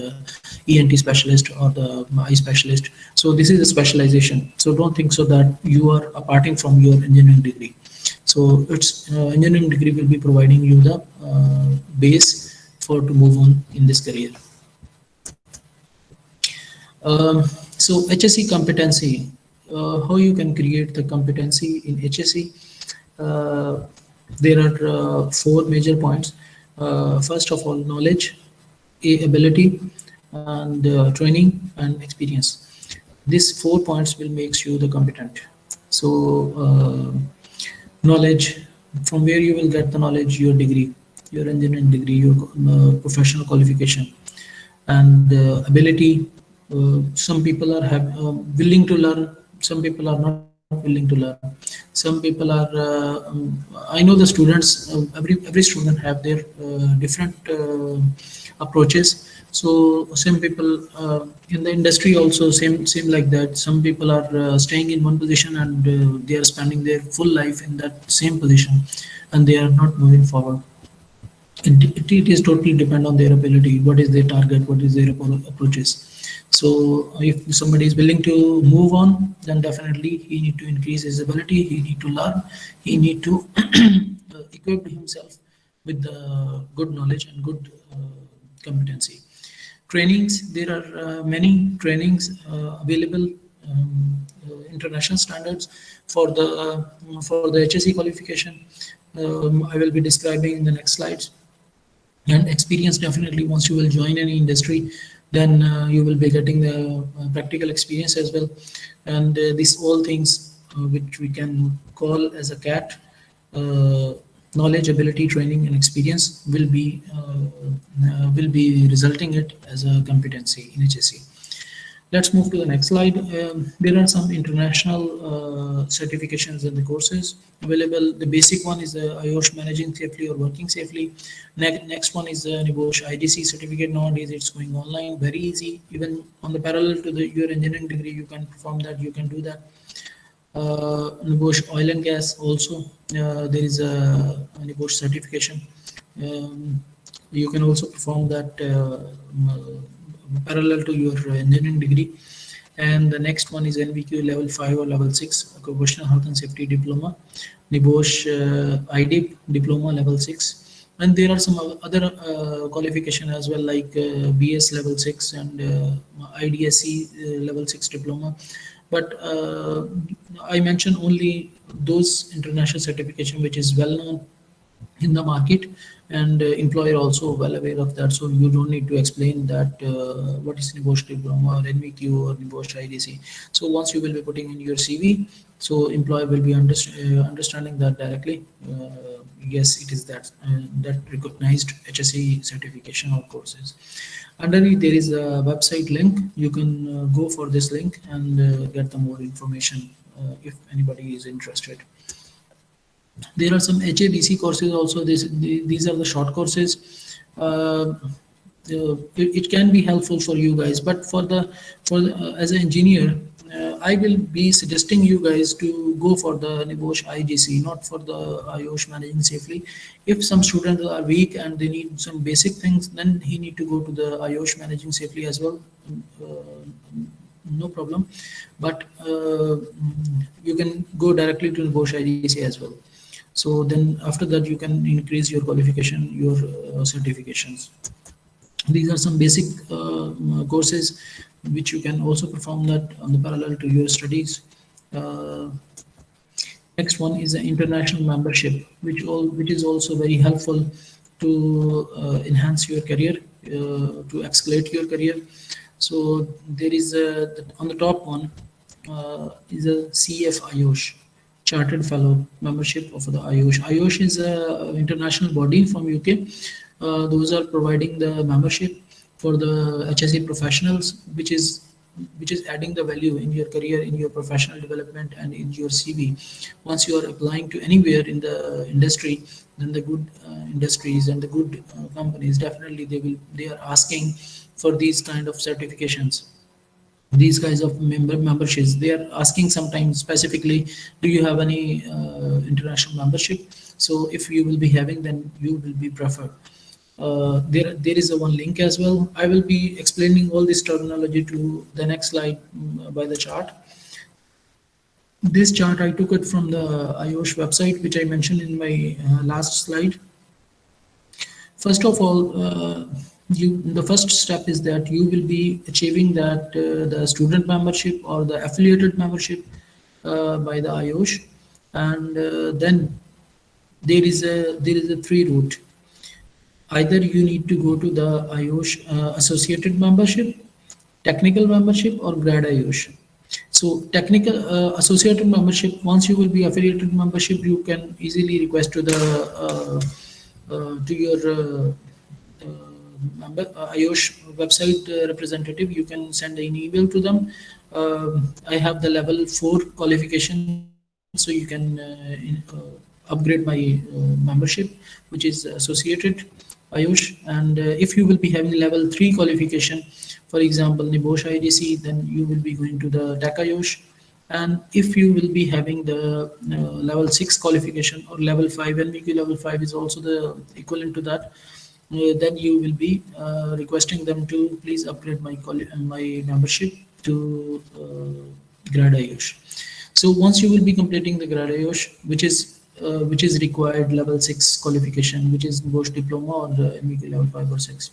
ENT specialist or the eye specialist. So this is a specialization. So don't think so that you are aparting from your engineering degree. So it's engineering degree will be providing you the base for to move on in this career. So HSE competency, how you can create the competency in HSE. There are 4 major points. First of all, knowledge, ability, and training and experience. These 4 points will make you the competent. So knowledge, from where you will get the knowledge: your degree, your engineering degree, your professional qualification. And ability, some people are willing to learn, some people are not willing to learn. Some people are I know the students, every student have their different approaches. So some people in the industry also same like that. Some people are staying in one position and they are spending their full life in that same position and they are not moving forward. It is totally depend on their ability, what is their target, what is their approaches. So if somebody is willing to move on, then definitely he need to increase his ability, he need to learn, he need to equip himself with the good knowledge and good competency. Trainings, there are many trainings available, international standards for the HSE qualification. I will be describing in the next slides. And experience, definitely once you will join any industry, then you will be getting the practical experience as well. And these all things which we can call as a CAT, knowledge, ability, training and experience will be resulting it as a competency in HSE. Let's move to the next slide. There are some international certifications and the courses available. The basic one is the IOSH Managing Safely or Working Safely. Next one is the NIBOSH IDC certificate. Nowadays it's going online, very easy. Even on the parallel to your engineering degree, you can perform that, you can do that. NIBOSH Oil and Gas also, there is a NIBOSH certification. You can also perform that parallel to your engineering degree. And the next one is NVQ level 5 or level 6, occupational health and safety diploma, NIBOSH IDIP diploma level 6. And there are some other qualification as well, like BS level 6 and IDSC level 6 diploma. But I mention only those international certification which is well known in the market, and employer also well aware of that, so you don't need to explain that what is NIBOSH diploma or NVQ or NIBOSH IDC. So once you will be putting in your CV, so employer will be understanding that directly, yes, it is that that recognized HSE certification or courses. Underneath there is a website link. You can go for this link and get the more information if anybody is interested. There are some HABC courses also. These are the short courses. It can be helpful for you guys, but as an engineer, I will be suggesting you guys to go for the NIBOSH IGC, not for the IOSH Managing Safely. If some students are weak and they need some basic things, then he need to go to the IOSH Managing Safely as well. No problem, but you can go directly to NIBOSH IGC as well. So then after that you can increase your qualification, your certifications. These are some basic courses which you can also perform that on the parallel to your studies. Next one is the international membership, which is also very helpful to enhance your career, to escalate your career. So there is on the top one is a CF IOSH, Chartered Fellow membership of the IOSH. IOSH is an international body from UK. Those are providing the membership for the HSE professionals, which is adding the value in your career, in your professional development, and in your CV. Once you are applying to anywhere in the industry, then the good industries and the good companies, definitely they are asking for these kind of certifications, these kinds of memberships. They are asking sometimes specifically, do you have any international membership? So if you will be having, then you will be preferred. There is a one link as well. I will be explaining all this terminology to the next slide by the chart. This chart I took it from the IOSH website, which I mentioned in my last slide. First of all, the first step is that you will be achieving that the student membership or the affiliated membership by the IOSH, and then there is a three route. Either you need to go to the IOSH associated membership, technical membership, or grad IOSH. So technical associated membership, once you will be affiliated membership, you can easily request to the to your IOSH website representative. You can send an email to them. I have the level 4 qualification, so you can upgrade my membership, which is associated IOSH. And if you will be having level 3 qualification, for example NIBOSH IDC, then you will be going to the TEC IOSH. And if you will be having the level 6 qualification or level 5, NVQ level 5 is also the equivalent to that, then you will be requesting them to please upgrade my membership to grad IOSH. So once you will be completing the grad IOSH, which is required level 6 qualification, which is NIBOSH diploma or the NVQ level 5 or 6.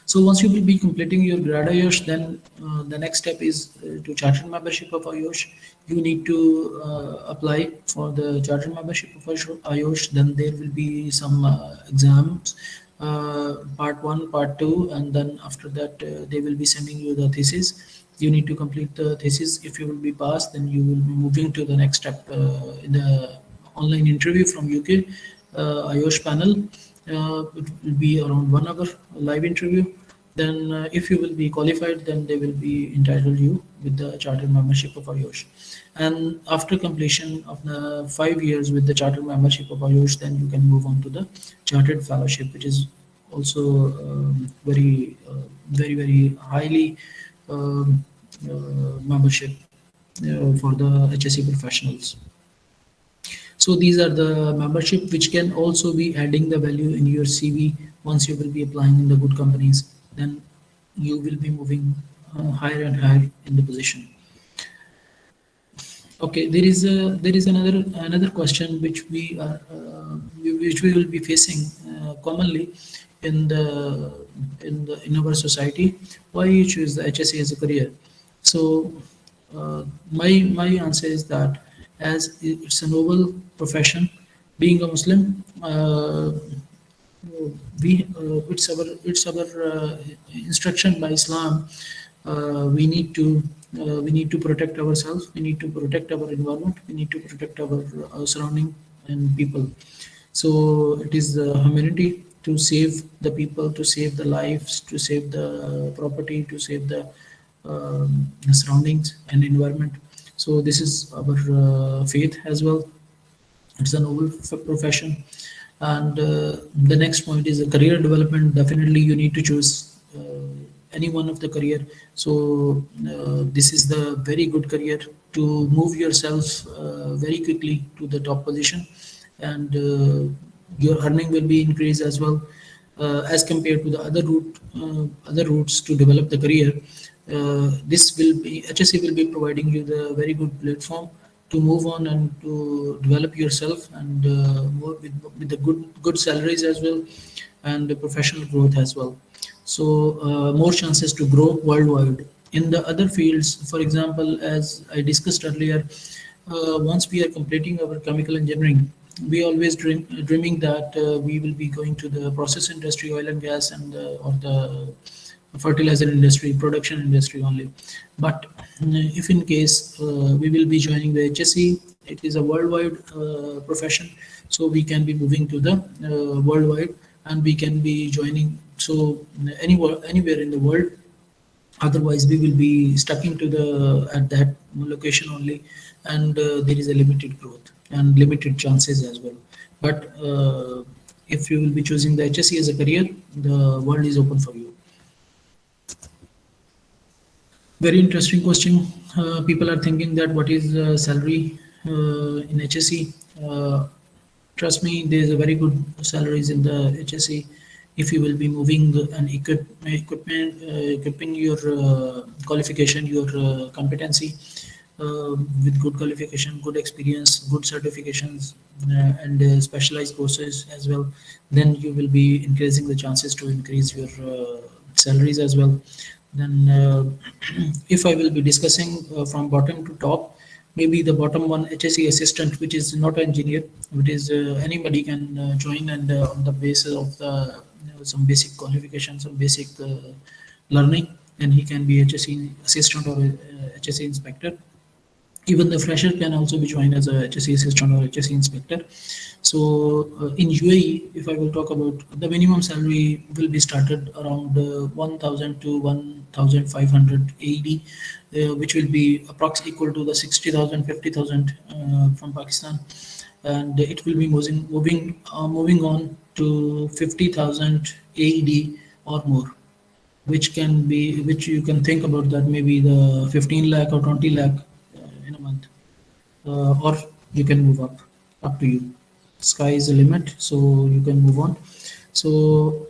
So once you will be completing your grad IOSH, then the next step is to chartered membership of IOSH. You need to apply for the chartered membership of IOSH. Then there will be some exams, part 1, part 2, and then after that they will be sending you the thesis. You need to complete the thesis. If you will be passed, then you will be moving to the next step in the online interview from UK IOSH panel. It will be around 1 hour live interview. Then if you will be qualified, then they will be entitled you with the chartered membership of IOSH. And after completion of the 5 years with the chartered membership of IOSH, then you can move on to the chartered fellowship, which is also very highly membership. for the HSE professionals. So these are the membership which can also be adding the value in your CV once you will be applying in the good companies. Then you will be moving higher and higher in the position. Okay, there is another question which we will be facing commonly in in our society. Why you choose the HSE as a career? So my answer is that as it's a noble profession, being a Muslim, it's our instruction by Islam. We need to protect ourselves. We need to protect our environment. We need to protect our surrounding and people. So it is the humanity to save the people, to save the lives, to save the property, to save the surroundings and environment. So this is our faith as well. It's a noble profession. And the next point is the career development. Definitely you need to choose any one of the career. So this is the very good career to move yourself very quickly to the top position, and your earning will be increased as well as compared to the other routes to develop the career. This will be HSE will be providing you the very good platform to move on and to develop yourself, and more with the good salaries as well, and the professional growth as well. So more chances to grow worldwide. In the other fields, for example, as I discussed earlier, once we are completing our chemical engineering, we always dreaming that we will be going to the process industry, oil and gas, and or the fertilizer industry, production industry only. But if in case we will be joining the HSE, it is a worldwide profession, so we can be moving to the worldwide, and we can be joining so anywhere in the world. Otherwise we will be stuck into at that location only, and there is a limited growth and limited chances as well. But if you will be choosing the HSE as a career, the world is open for you. Very interesting question. People are thinking that what is the salary in HSE? Trust me, there is a very good salaries in the HSE. If you will be moving and equipping your qualification, your competency with good qualification, good experience, good certifications, and specialized courses as well, then you will be increasing the chances to increase your salaries as well. Then if I will be discussing from bottom to top, maybe the bottom one, HSE assistant, which is not an engineer, which is anybody can join, and on the basis of the some basic qualifications, some basic learning, then he can be HSE assistant or HSE inspector. Even the fresher can also be joined as a HSE assistant or HSE inspector. So in UAE, if I will talk about, the minimum salary will be started around 1,000 to 1,500 AED, which will be approximately equal to the 60,000, 50,000 from Pakistan, and it will be moving on to 50,000 AED or more, which you can think about that maybe the 15 lakh or 20 lakh in a month, or you can move up to you. Sky is the limit, so you can move on. So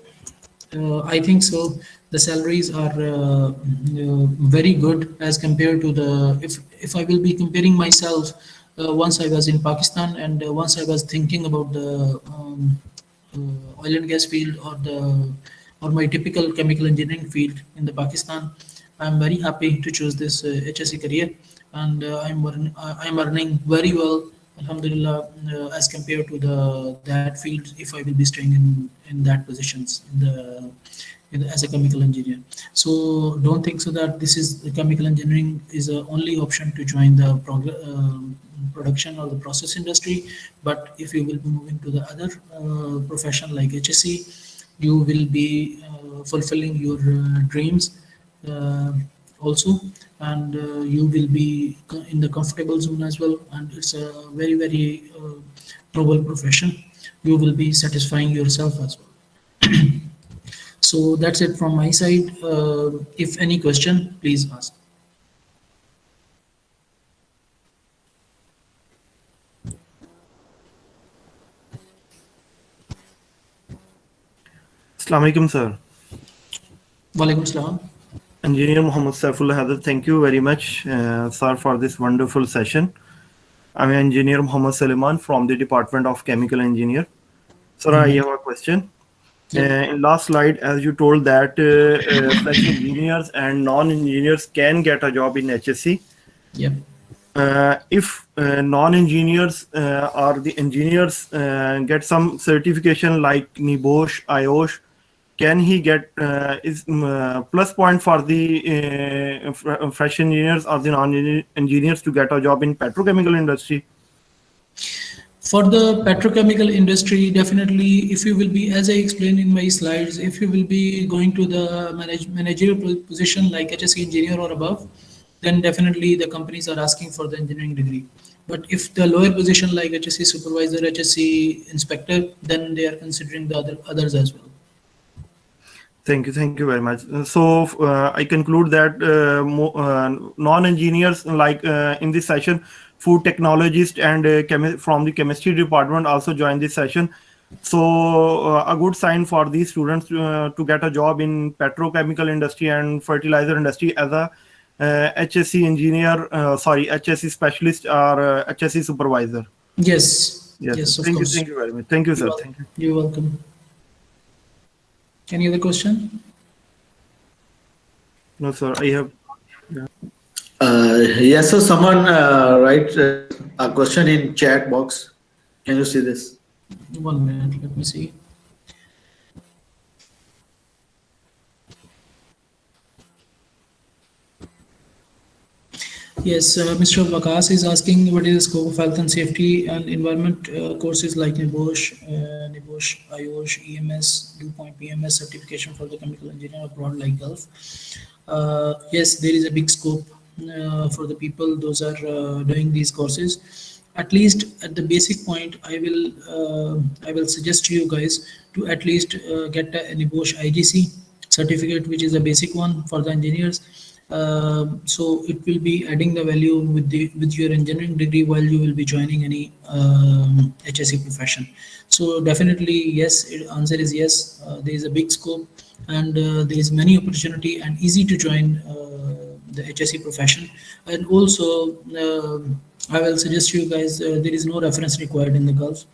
I think so the salaries are very good as compared to the, if I will be comparing myself, once I was in Pakistan, and once I was thinking about the oil and gas field, or my typical chemical engineering field in the Pakistan, I'm very happy to choose this HSE career, and I'm earning very well, alhamdulillah, as compared to that field if I will be staying in that positions as a chemical engineer. So don't think so that this is the chemical engineering is the only option to join the production or the process industry. But if you will be moving to the other profession like HSE, you will be fulfilling your dreams also, and you will be in the comfortable zone as well, and it's a very, very noble profession. You will be satisfying yourself as well. So that's it from my side. If any question, please ask. Assalamu alaikum, sir. Walaikum Salam. Engineer Muhammad Saifullah Haider, thank you very much, sir, for this wonderful session. I'm Engineer Muhammad Suleiman from the Department of Chemical Engineer. Sir, I have a question. In last slide, as you told that fresh engineers and non-engineers can get a job in HSC. Yep. If non-engineers or the engineers get some certification like NIBOSH, IOSH, can he get is plus point for the fresh engineers or the non-engineers to get a job in petrochemical industry? For the petrochemical industry, definitely, if you will be, as I explained in my slides, if you will be going to the managerial position like HSC engineer or above, then definitely the companies are asking for the engineering degree. But if the lower position like HSC supervisor, HSC inspector, then they are considering the others as well. Thank you very much. So I conclude that non-engineers like in this session, food technologists and from the chemistry department also join this session. So a good sign for these students to get a job in petrochemical industry and fertilizer industry as a HSC engineer, HSC specialist or HSC supervisor. Yes, of course. Thank you very much. Thank you, sir. Thank you. You're welcome. Any other question? No, sir. I have. Yes, so someone write a question in chat box. Can you see this? 1 minute, let me see. Yes, Mr. Vakas is asking what is the scope of health and safety and environment courses like NIBOSH, IOSH, EMS, DuPont PMS certification for the chemical engineer abroad like Gulf. Yes, there is a big scope for the people those are doing these courses. At least at the basic point, I will suggest to you guys to at least get a NIBOSH IGC certificate, which is a basic one for the engineers. So it will be adding the value with your engineering degree while you will be joining any HSC profession. So definitely yes, answer is yes. There is a big scope and there is many opportunity and easy to join the HSC profession. And also I will suggest you guys there is no reference required in the Gulf.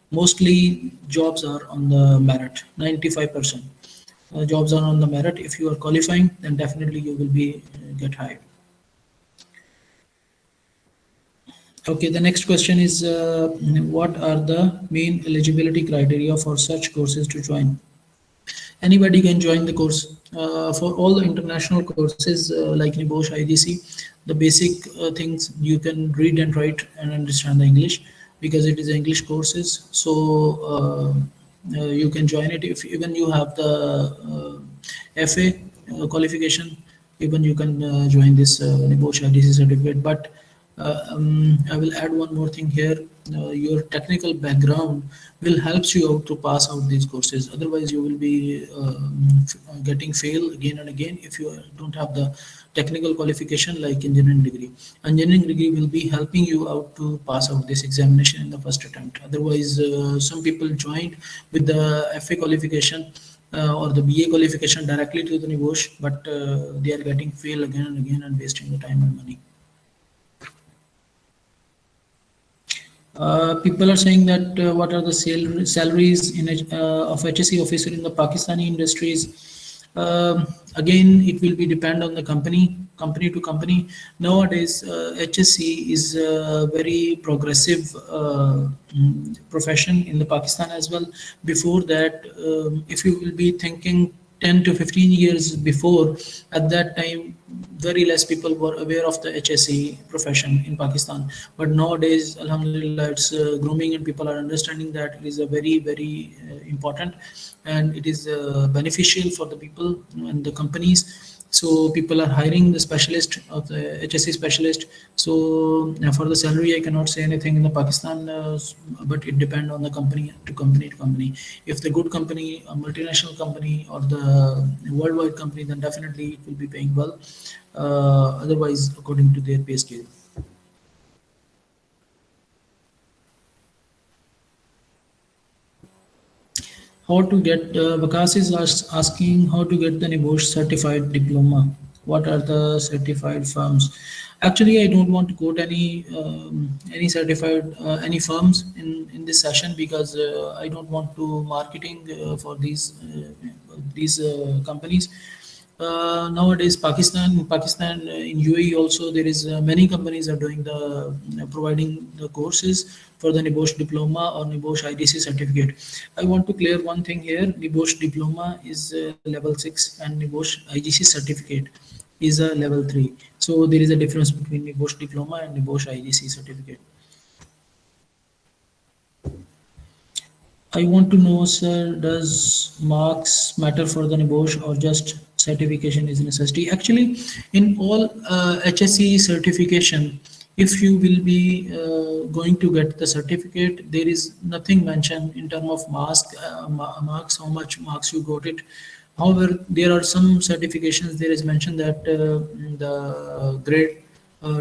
Mostly jobs are on the merit, 95%. Jobs are on the merit. If you are qualifying, then definitely you will be get hired. Okay, the next question is what are the main eligibility criteria for such courses to join? Anybody can join the course. For all the international courses like NIBOSH, IGC, the basic things you can read and write and understand the English because it is English courses. So you can join it if even you have the FA qualification. Even you can join this NIBOSH IGC certificate. But I will add one more thing here. Your technical background will helps you out to pass out these courses. Otherwise, you will be getting fail again and again if you don't have the technical qualification like engineering degree. Engineering degree will be helping you out to pass out this examination in the first attempt. Otherwise, some people joined with the FA qualification or the BA qualification directly to the NIBOSH, but they are getting fail again and again and wasting the time and money. People are saying that what are the salaries in of HSC officer in the Pakistani industries? Again, it will be depend on the company to company. Nowadays, HSC is a very progressive profession in the Pakistan as well. Before that, if you will be thinking 10 to 15 years before, at that time, very less people were aware of the HSC profession in Pakistan. But nowadays, alhamdulillah, it's grooming and people are understanding that it is a very, very important and it is beneficial for the people and the companies. So people are hiring the specialist of the HSC specialist. So for the salary, I cannot say anything in the Pakistan, but it depends on the company to company. If the good company, a multinational company or the worldwide company, then definitely it will be paying well. Otherwise, according to their pay scale. How to get, Vikas is asking how to get the NIBOSH certified diploma. What are the certified firms? Actually, I don't want to quote any certified any firms in this session because I don't want to marketing for these companies. Nowadays, Pakistan, in UAE also there is many companies are doing the providing the courses for the NIBOSH diploma or NIBOSH IDC certificate. I want to clear one thing here: NIBOSH diploma is level 6 and NIBOSH IGC certificate is a level 3. So there is a difference between NIBOSH diploma and NIBOSH IGC certificate. I want to know, sir, does marks matter for the NIBOSH or just certification is necessary? Actually, in all HSE certification, if you will be going to get the certificate, there is nothing mentioned in terms of marks, how much marks you got it. However, there are some certifications, there is mentioned that the grade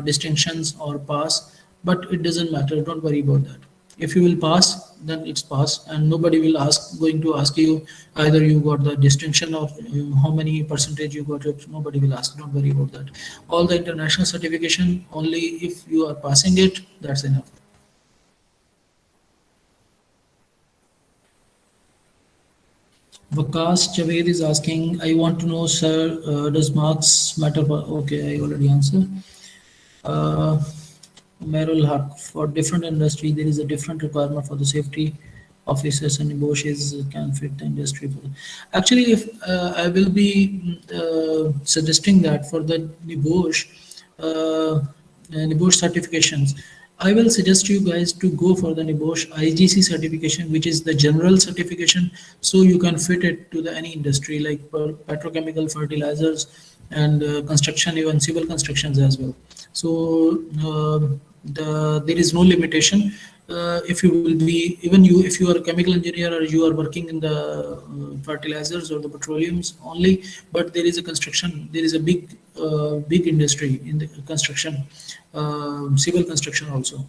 distinctions or pass, but it doesn't matter, don't worry about that. If you will pass, then it's pass, and nobody will going to ask you either you got the distinction or how many percentage you got it. Nobody will ask, don't worry about that. All the international certification, only if you are passing it, that's enough. Vikas Javed is asking, I want to know, sir, does marks matter for, okay, I already answered. Merul Haq, for different industry, there is a different requirement for the safety officers, and NIBOSH can fit the industry. Actually, if I will be suggesting that for the NIBOSH certifications, I will suggest you guys to go for the NIBOSH IGC certification, which is the general certification, so you can fit it to the any industry like petrochemical, fertilizers, and construction, even civil constructions as well. So there is no limitation. If you will be, even you, if you are a chemical engineer or you are working in the fertilizers or the petroleums only, but there is a construction, there is a big industry in the construction, civil construction also.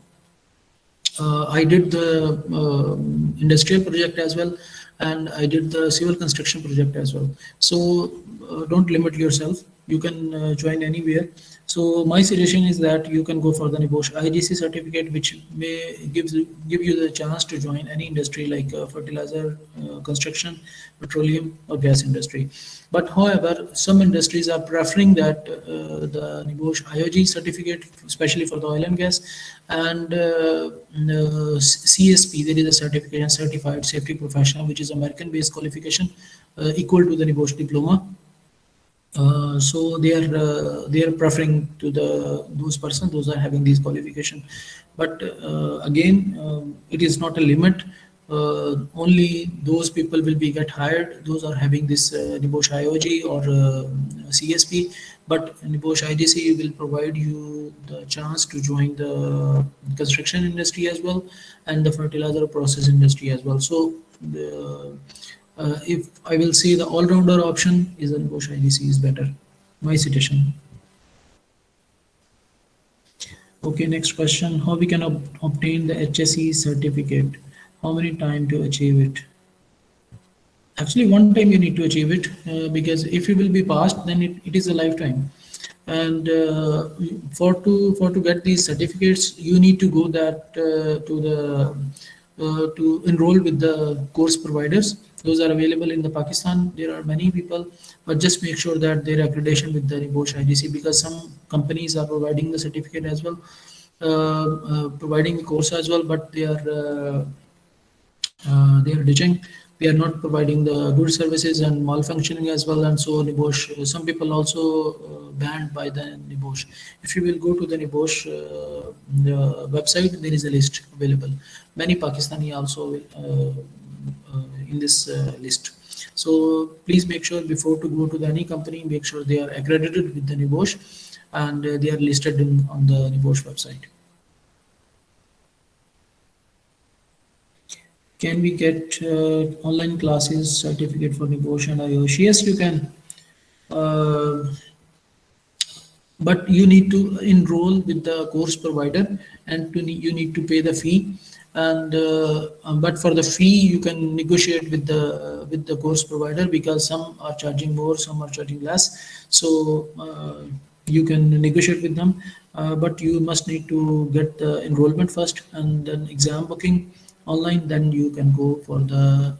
I did the industrial project as well, and I did the civil construction project as well. So don't limit yourself. You can join anywhere. So my suggestion is that you can go for the NIBOSH IGC certificate, which may give you the chance to join any industry like fertilizer, construction, petroleum, or gas industry. But however, some industries are preferring that the NIBOSH IOG certificate, especially for the oil and gas, and CSP, there is a certification, Certified Safety Professional, which is American-based qualification, equal to the NIBOSH diploma. So they are preferring to those persons, those are having these qualification. But again, it is not a limit. Only those people will be get hired, those are having this NIBOSH IOG or CSP. But NIBOSH IGC will provide you the chance to join the construction industry as well, and the fertilizer process industry as well. So if I will say the all-rounder option is the NIBOSH IGC is better. My suggestion. Okay, next question. How we can obtain the HSE certificate? How many time to achieve it? Actually, one time you need to achieve it because if you will be passed, then it is a lifetime. And for to get these certificates, you need to go that to enroll with the course providers. Those are available in the Pakistan. There are many people, but just make sure that their accreditation with the NIBOSH IGC, because some companies are providing the certificate as well, providing the course as well, but they are ditching. They are not providing the good services and malfunctioning as well. And so NIBOSH, some people also banned by the NIBOSH. If you will go to the NIBOSH website, there is a list available. Many Pakistani also in this list. So please make sure before to go to any company, make sure they are accredited with the NIBOSH and they are listed on the NIBOSH website. Can we get online classes certificate for NIBOSH and IOSH? Yes, you can. But you need to enroll with the course provider, and you need to pay the fee. and but for the fee you can negotiate with the course provider, because some are charging more, some are charging less. So you can negotiate with them, but you must need to get the enrollment first and then exam booking online, then you can go for the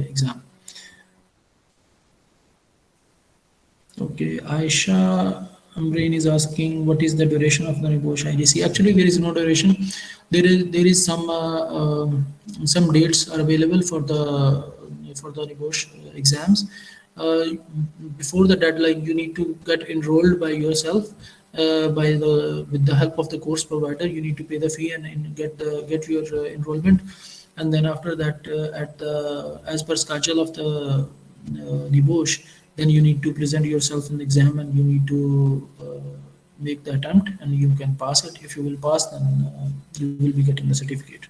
exam. Okay, Aisha Amreen is asking what is the duration of the NEBOSH IDC. Actually, there is no duration. There is some dates are available for the NEBOSH exams. Uh, Before the deadline, you need to get enrolled by yourself. With the help of the course provider, you need to pay the fee and get your enrollment, and then after that, as per schedule of the NEBOSH, then you need to present yourself in the exam and you need to make the attempt, and you can pass it. If you will pass, then you will be getting the certificate.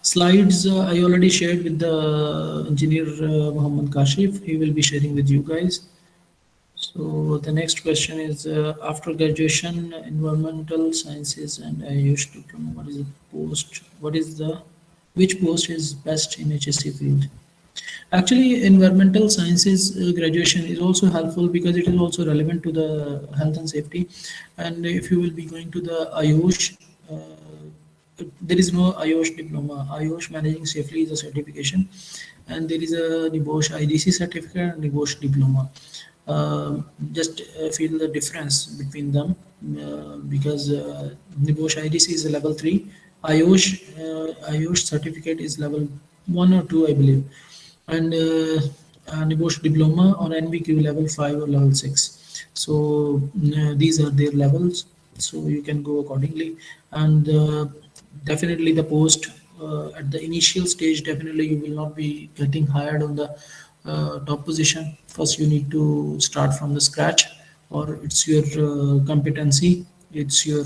Slides I already shared with the engineer Muhammad Kashif. He will be sharing with you guys. So the next question is, after graduation, environmental sciences and Ayush diploma, what is the post? Which post is best in HSC field? Actually, environmental sciences graduation is also helpful because it is also relevant to the health and safety. And if you will be going to the Ayush, there is no Ayush diploma. Ayush Managing Safely is a certification, and there is a NEBOSH IDC certificate and NEBOSH diploma. Just feel the difference between them, because NEBOSH IDC is a level 3, Ayush certificate is level 1 or 2, I believe, and NEBOSH diploma on NVQ level 5 or level 6. So these are their levels, so you can go accordingly. And definitely the post at the initial stage, definitely you will not be getting hired on the top position. First you need to start from the scratch, or it's your competency, it's your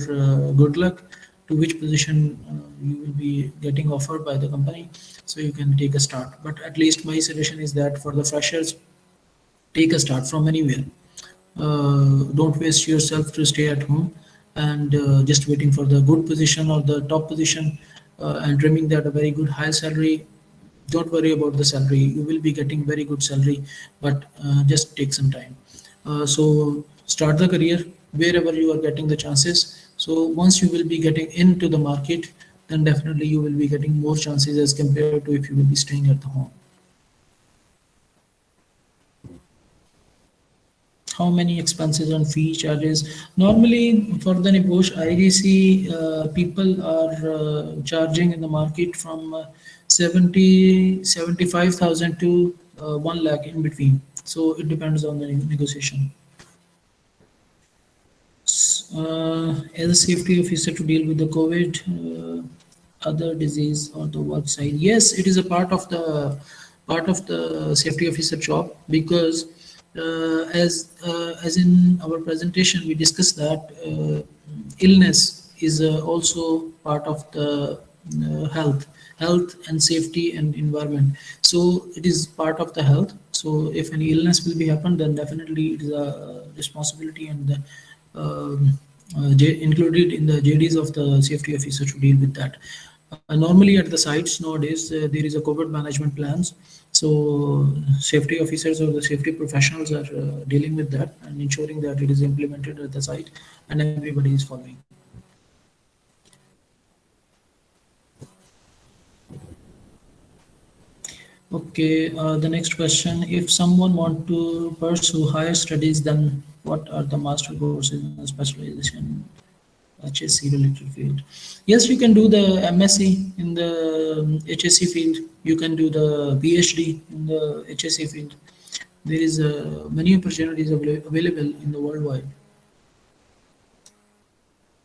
good luck to which position you will be getting offered by the company, so you can take a start. But at least my suggestion is that for the freshers, take a start from anywhere. Don't waste yourself to stay at home and just waiting for the good position or the top position and dreaming that a very good high salary. Don't worry about the salary, you will be getting very good salary, but just take some time. So start the career wherever you are getting the chances. So once you will be getting into the market, then definitely you will be getting more chances as compared to if you will be staying at the home. How many expenses and fee charges? Normally for the NEBOSH IDC, people are charging in the market from 75,000 to 1 lakh in between. So it depends on the negotiation. As a safety officer to deal with the COVID, other disease or the work side. Yes, it is a part of the safety officer job, because as in our presentation we discussed that illness is also part of the health and safety and environment. So it is part of the health. So if any illness will be happen, then definitely it is a responsibility and included in the JDs of the safety officer to deal with that. Normally at the sites nowadays, there is a COVID management plans. So safety officers or the safety professionals are dealing with that and ensuring that it is implemented at the site and everybody is following. Okay, the next question: if someone want to pursue higher studies, then what are the master courses and specialization HSC related field? Yes, you can do the MSc in the HSC field. You can do the PhD in the HSC field. There is many opportunities available in the worldwide.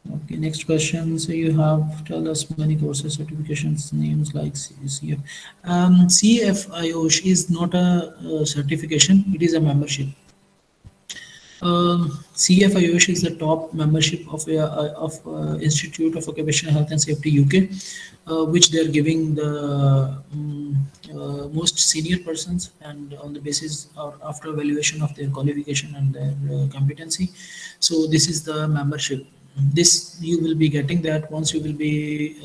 Okay, next question. So you have tell us many courses, certifications, names like CF. CFIOSH is not a certification; it is a membership. CFIOSH is the top membership of Institute of Occupational Health and Safety UK, which they are giving the most senior persons, and on the basis or after evaluation of their qualification and their competency. So this is the membership this you will be getting that once you will be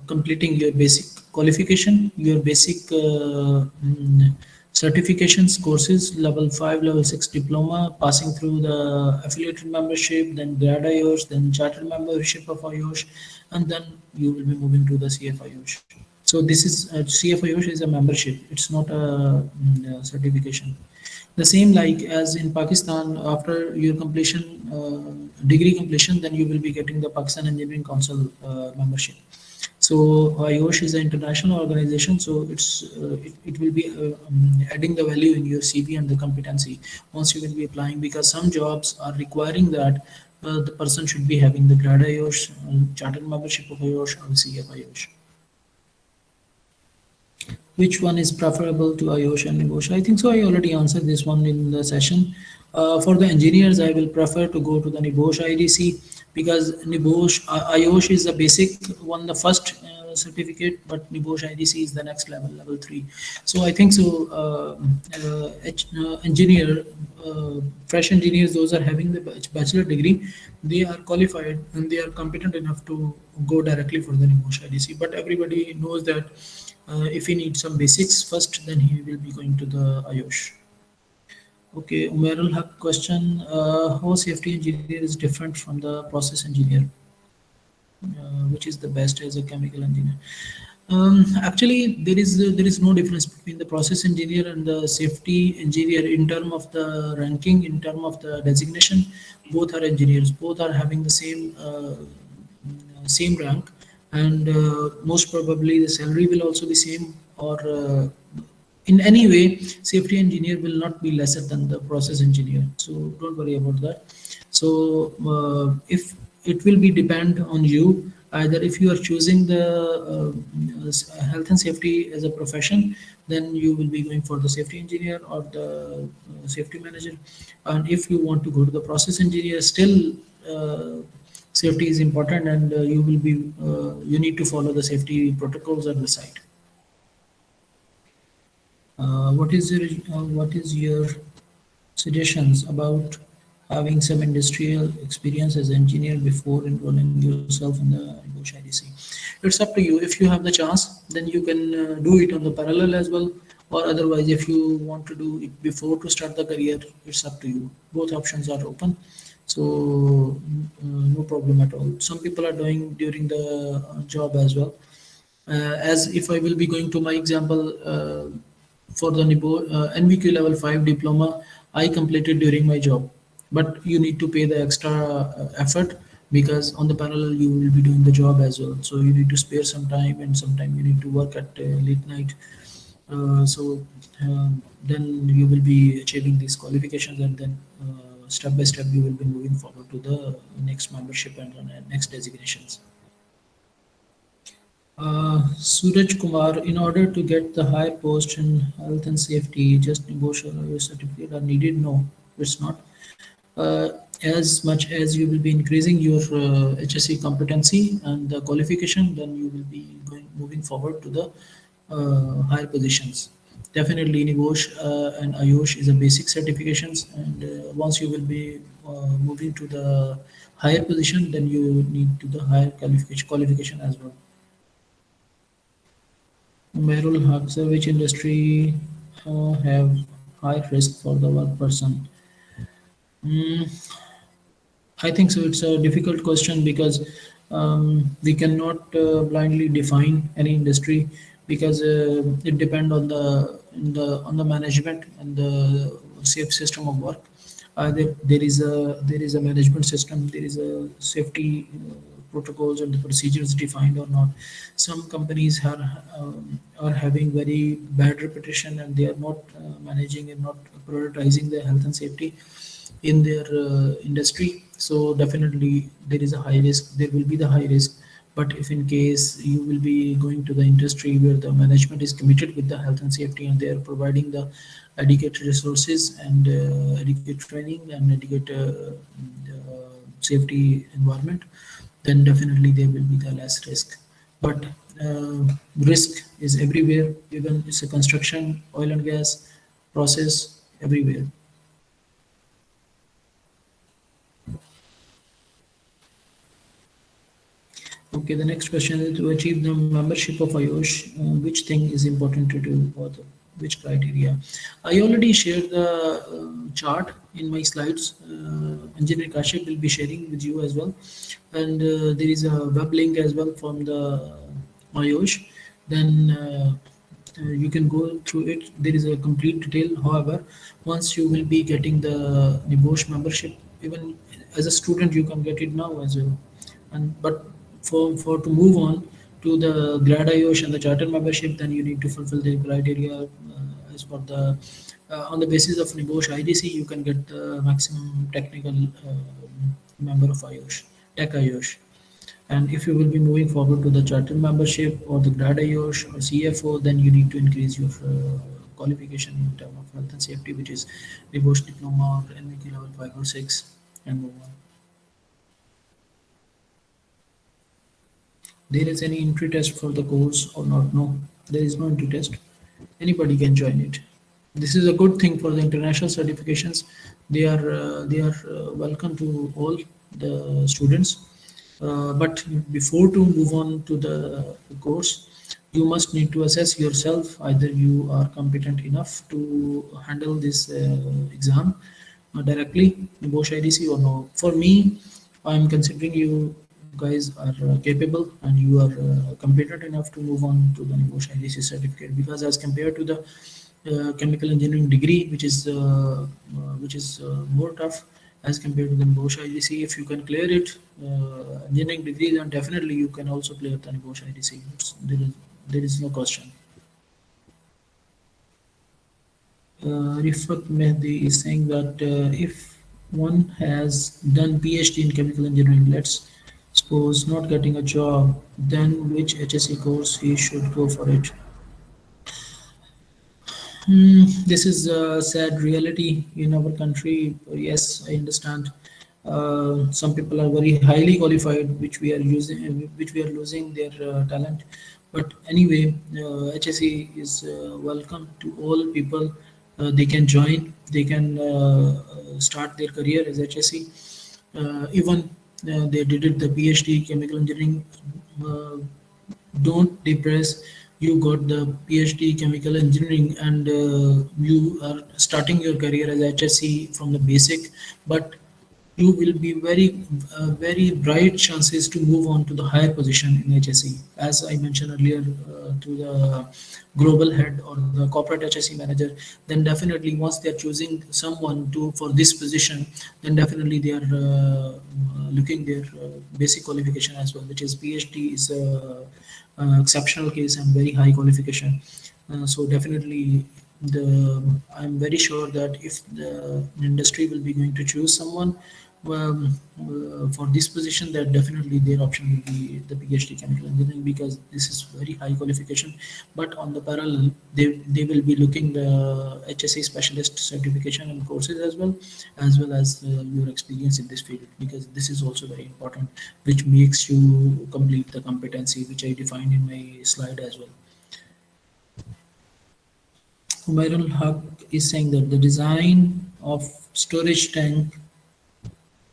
completing your basic qualification, your basic certifications courses, level 5, level 6 diploma, passing through the affiliated membership, then grad IOS, then chartered membership of IOS, and then you will be moving to the CF IOS. So this is CF IOS is a membership, it's not a certification. The same like as in Pakistan, after your completion, degree completion, then you will be getting the Pakistan Engineering Council membership. So IOSH is an international organization, so it will be adding the value in your CV and the competency once you will be applying, because some jobs are requiring that the person should be having the grad IOSH, chartered membership of IOSH or CF IOSH. Which one is preferable to IOSH and NIBOSH? I think so. I already answered this one in the session. For the engineers, I will prefer to go to the NIBOSH IDC, because NIBOSH IOSH is the basic one, the first certificate, but NIBOSH IDC is the next level, level 3. So I think so. Engineer, fresh engineers, those are having the bachelor degree, they are qualified and they are competent enough to go directly for the NIBOSH IDC. But everybody knows that. If he needs some basics first, then he will be going to the IOSH. Okay, Umairul Haq question: how safety engineer is different from the process engineer? Which is the best as a chemical engineer? Actually, there is no difference between the process engineer and the safety engineer in terms of the ranking, in terms of the designation. Both are engineers. Both are having the same rank. And most probably the salary will also be same, or in any way safety engineer will not be lesser than the process engineer, so don't worry about that. So if it will be depend on you, either if you are choosing the health and safety as a profession, then you will be going for the safety engineer or the safety manager. And if you want to go to the process engineer, still safety is important, and you will be you need to follow the safety protocols at the site. What is your suggestions about having some industrial experience as engineer before enrolling yourself in the NIBOSH IDC? It's up to you. If you have the chance, then you can do it on the parallel as well, or otherwise if you want to do it before to start the career, it's up to you. Both options are open. So no problem at all. Some people are doing during the job as well. As if I will be going to my example, for the NVQ level 5 diploma, I completed during my job, but you need to pay the extra effort, because on the parallel you will be doing the job as well. So you need to spare some time, and sometime you need to work at late night. Then you will be achieving these qualifications, and then step by step you will be moving forward to the next membership and next designations. Suraj Kumar: in order to get the higher post in health and safety, just NIBOSH or IOSH certificate are needed? No, it's not. As much as you will be increasing your HSC competency and the qualification, then you will be moving forward to the higher positions. Definitely NIBOSH and IOSH is a basic certifications, and once you will be moving to the higher position, then you need to the higher qualification as well. Umairul Haq: sir, which industry have high risk for the work person? I think so. It's a difficult question, because we cannot blindly define any industry, because it depends on the management and the safe system of work. There is a management system, there is a safety protocols and the procedures defined or not. Some companies are having very bad reputation, and they are not managing and not prioritizing the health and safety in their industry. So definitely there is a high risk, there will be the high risk. But if in case you will be going to the industry where the management is committed with the health and safety, and they are providing the adequate resources and adequate training and adequate safety environment, then definitely there will be the less risk. But risk is everywhere, even it's a construction, oil and gas, process, everywhere. Okay, the next question is, to achieve the membership of IOSH, which thing is important to do, or which criteria? I already shared the chart in my slides. Engineer Kashif will be sharing with you as well. And there is a web link as well from the IOSH. Then you can go through it. There is a complete detail. However, once you will be getting the NIBOSH membership, even as a student, you can get it now as well. And but for to move on to the grad IOSH and the charter membership, then you need to fulfill the criteria as for the on the basis of NIBOSH IDC, you can get the maximum technical member of IOSH, tech IOSH. And if you will be moving forward to the charter membership or the grad IOSH or CFO, then you need to increase your qualification in terms of health and safety, which is NIBOSH diploma or NVQ level 5 or 6, and move on. There is any entry test for the course or not? No, there is no entry test. Anybody can join it. This is a good thing for the international certifications. They are welcome to all the students. But before to move on to the course, you must need to assess yourself. Either you are competent enough to handle this exam directly, NIBOSH IDC, or no. For me, I'm considering you guys are capable and you are competent enough to move on to the NIBOSH IDC certificate, because as compared to the chemical engineering degree, which is more tough as compared to the NIBOSH IDC, if you can clear it, engineering degree, then definitely you can also clear the NIBOSH IDC. There is no question. Rifat Mehdi is saying that if one has done PhD in chemical engineering, let's suppose not getting a job, then which HSC course he should go for it? This is a sad reality in our country. Yes, I understand. Some people are very highly qualified, which we are losing their talent. But anyway, HSC is welcome to all people. They can join. They can start their career as HSC. Even they did the PhD chemical engineering. Don't depress. You got the PhD chemical engineering and you are starting your career as HSC from the basic, but you will be very bright chances to move on to the higher position in HSC. As I mentioned earlier, to the global head or the corporate HSC manager, then definitely once they are choosing someone for this position, then definitely they are looking their basic qualification as well, which is PhD is exceptional case and very high qualification. So definitely I'm very sure that if the industry will be going to choose someone for this position, that definitely their option will be the PhD chemical engineering, because this is very high qualification. But on the parallel, they will be looking the HSC specialist certification and courses as well as your experience in this field, because this is also very important, which makes you complete the competency which I defined in my slide as well. Umairul Haq is saying that the design of storage tank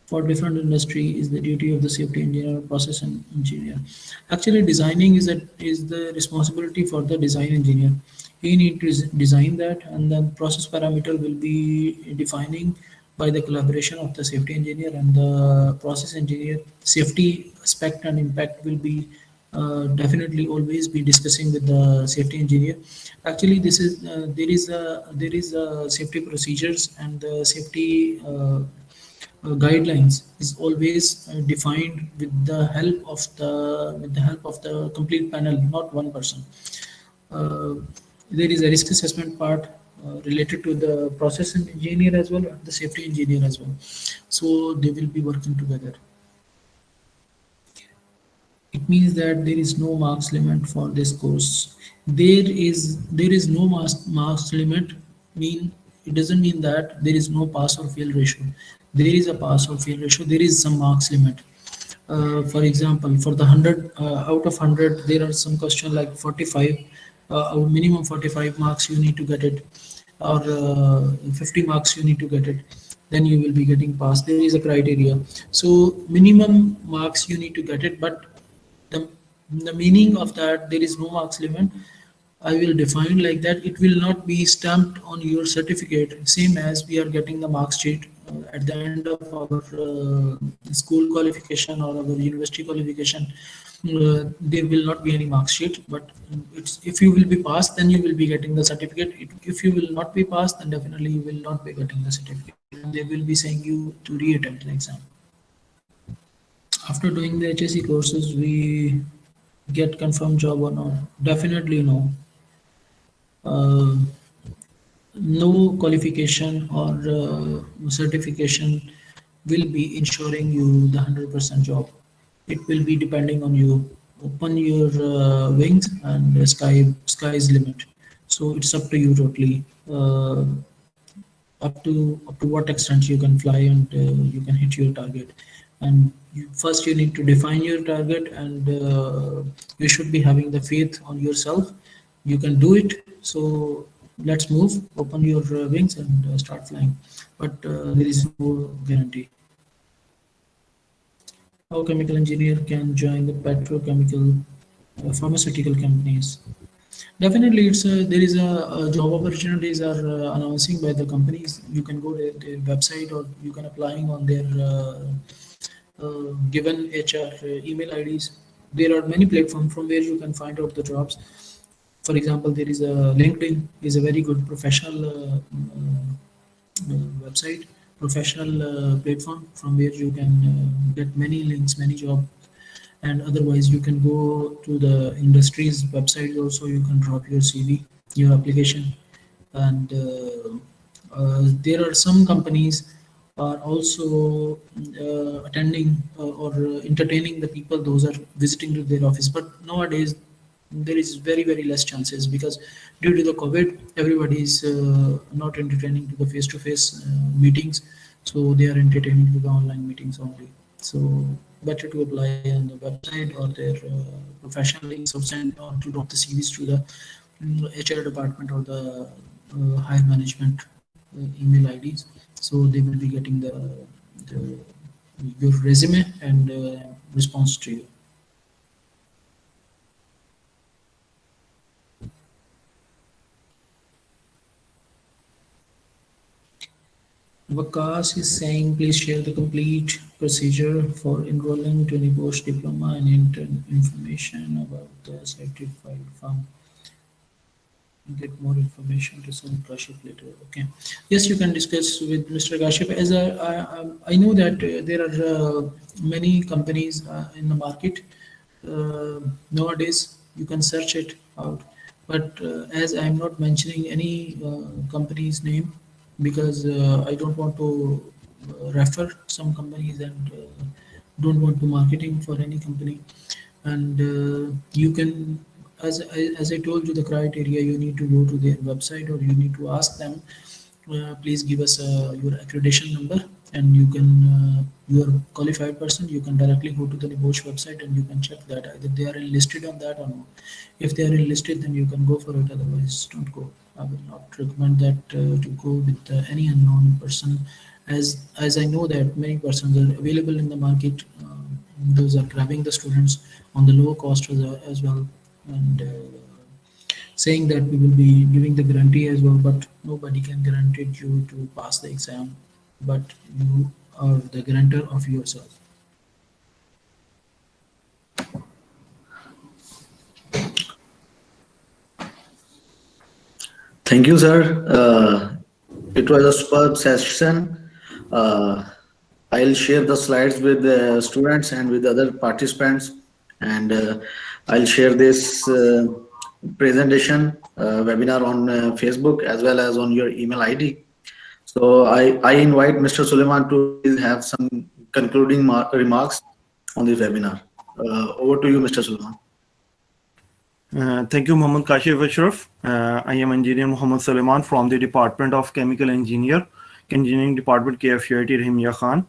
for different industry is the duty of the safety engineer or process engineer. Actually, designing is the responsibility for the design engineer. He need to design that, and then process parameter will be defining by the collaboration of the safety engineer and the process engineer. Safety aspect and impact will be definitely always be discussing with the safety engineer. Actually, this is there is safety procedures and the safety guidelines is always defined with the help of the complete panel, not one person. There is a risk assessment part related to the process engineer as well, and the safety engineer as well. So they will be working together. It means that there is no marks limit for this course. There is no marks limit. It doesn't mean that there is no pass or fail ratio. There is a pass or fail ratio. There is some marks limit. For example, for the 100 out of 100, there are some questions like 45, minimum 45 marks you need to get it, or 50 marks you need to get it. Then you will be getting passed. There is a criteria. So minimum marks you need to get it, but the meaning of that, there is no marks limit. I will define like that. It will not be stamped on your certificate, same as we are getting the mark sheet at the end of our school qualification or our university qualification. There will not be any mark sheet, but if you will be passed, then you will be getting the certificate. If you will not be passed, then definitely you will not be getting the certificate, and they will be saying you to re-attempt the exam. After doing the HSC courses, we get confirmed job or not? Definitely no. No qualification or certification will be ensuring you the 100% job. It will be depending on you. Open your wings, and the sky is limit. So it's up to you totally. Up to what extent you can fly, and you can hit your target. And first you need to define your target, and you should be having the faith on yourself. You can do it. So let's move, open your wings, and start flying. But there is no guarantee. How chemical engineer can join the petrochemical pharmaceutical companies? Definitely, there is a job opportunities are announcing by the companies. You can go to their website, or you can applying on their given HR email IDs. There are many platforms from where you can find out the jobs. For example, there is a LinkedIn is a very good professional website, professional platform from where you can get many links, many jobs. And otherwise you can go to the industry's website also. You can drop your CV, your application, and there are some companies are also attending or entertaining the people those are visiting to their office. But nowadays there is very less chances, because due to the COVID, everybody is not entertaining to the face-to-face meetings, so they are entertaining to the online meetings only. So better to apply on the website or their professional links, or send or to drop the CVs to the HR department or the higher management email IDs. So they will be getting your resume and response to you. Vakas is saying, please share the complete procedure for enrolling to any post diploma and intern information about the certified firm. Get more information to some Kashif later. Okay. Yes, you can discuss with Mr. Kashif. As I know that there are many companies in the market nowadays. You can search it out. But as I am not mentioning any company's name, because I don't want to refer some companies, and don't want to marketing for any company. And you can, as I told you, the criteria, you need to go to their website, or you need to ask them, please give us your accreditation number, and you can, you are qualified person, you can directly go to the Bosch website, and you can check that either they are enlisted on that or not. If they are enlisted, then you can go for it, otherwise don't go. I will not recommend that to go with any unknown person, as I know that many persons are available in the market. Those are grabbing the students on the low cost as well, and saying that we will be giving the guarantee as well, but nobody can guarantee you to pass the exam, but you are the guarantor of yourself. Thank you, sir. It was a superb session. I'll share the slides with the students and with other participants, and I'll share this presentation webinar on Facebook as well as on your email ID. So I invite Mr. Suleiman to have some concluding remarks on this webinar. Over to you, Mr. Suleiman. Thank you, Muhammad Kashif Ashraf. I am Engineer Muhammad Suleiman from the Department of Chemical Engineering Department, KFUIT Rahimia Khan.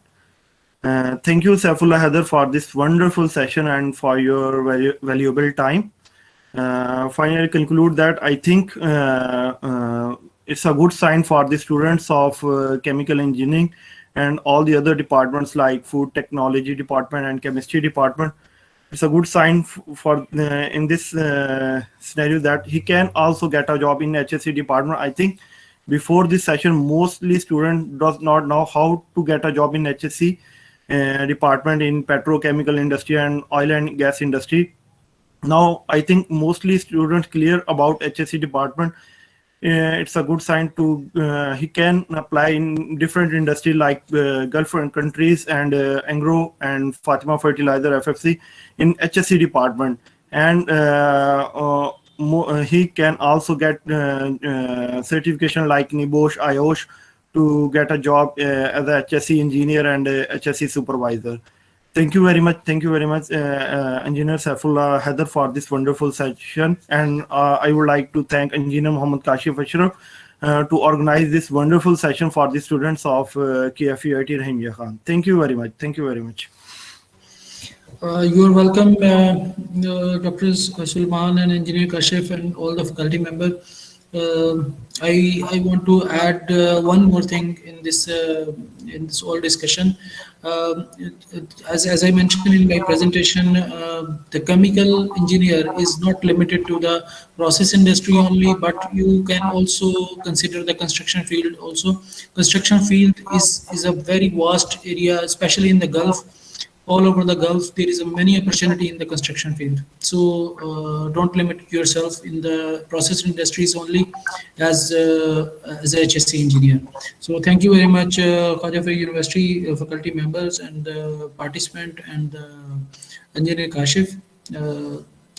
Thank you, Saifullah Haider, for this wonderful session and for your valuable time. Finally, conclude that I think it's a good sign for the students of chemical engineering and all the other departments like food technology department and chemistry department, it's a good sign for in this scenario that he can also get a job in HSE department. I think before this session, mostly students does not know how to get a job in HSE department in petrochemical industry and oil and gas industry. Now I think mostly students clear about HSE department. It's a good sign to he can apply in different industry like Gulf countries and Angro and Fatima Fertilizer FFC in HSE department, and he can also get certification like NIBOSH, IOSH to get a job as a HSE engineer and HSE supervisor. Thank you very much. Thank you very much, Engineer Saifullah Haider, for this wonderful session. And I would like to thank Engineer Muhammad Kashif Ashraf to organize this wonderful session for the students of KFE IIT Rahim Yahya Khan. Thank you very much. Thank you very much. You are welcome, Dr. Sulman and Engineer Kashif and all the faculty members. I want to add one more thing in this whole discussion. As I mentioned in my presentation, the chemical engineer is not limited to the process industry only, but you can also consider the construction field also. Construction field is a very vast area, especially in the Gulf. All over the Gulf, there is a many opportunity in the construction field. So don't limit yourself in the process industries only as a HSE engineer. So thank you very much, Khawaja Farooq University faculty members and participant and Engineer Kashif.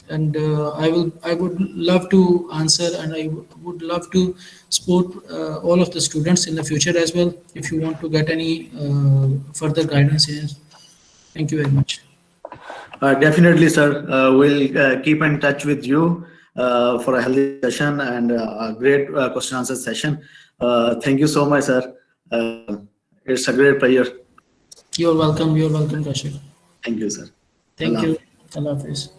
And I would love to answer, and I would love to support all of the students in the future as well. If you want to get any further guidance here. Thank you very much. Definitely, sir. We'll keep in touch with you for a healthy session and a great question answer session. Thank you so much, sir. It's a great pleasure. You're welcome. You're welcome, Kashif. Thank you, sir. Thank you. Allah Hafiz.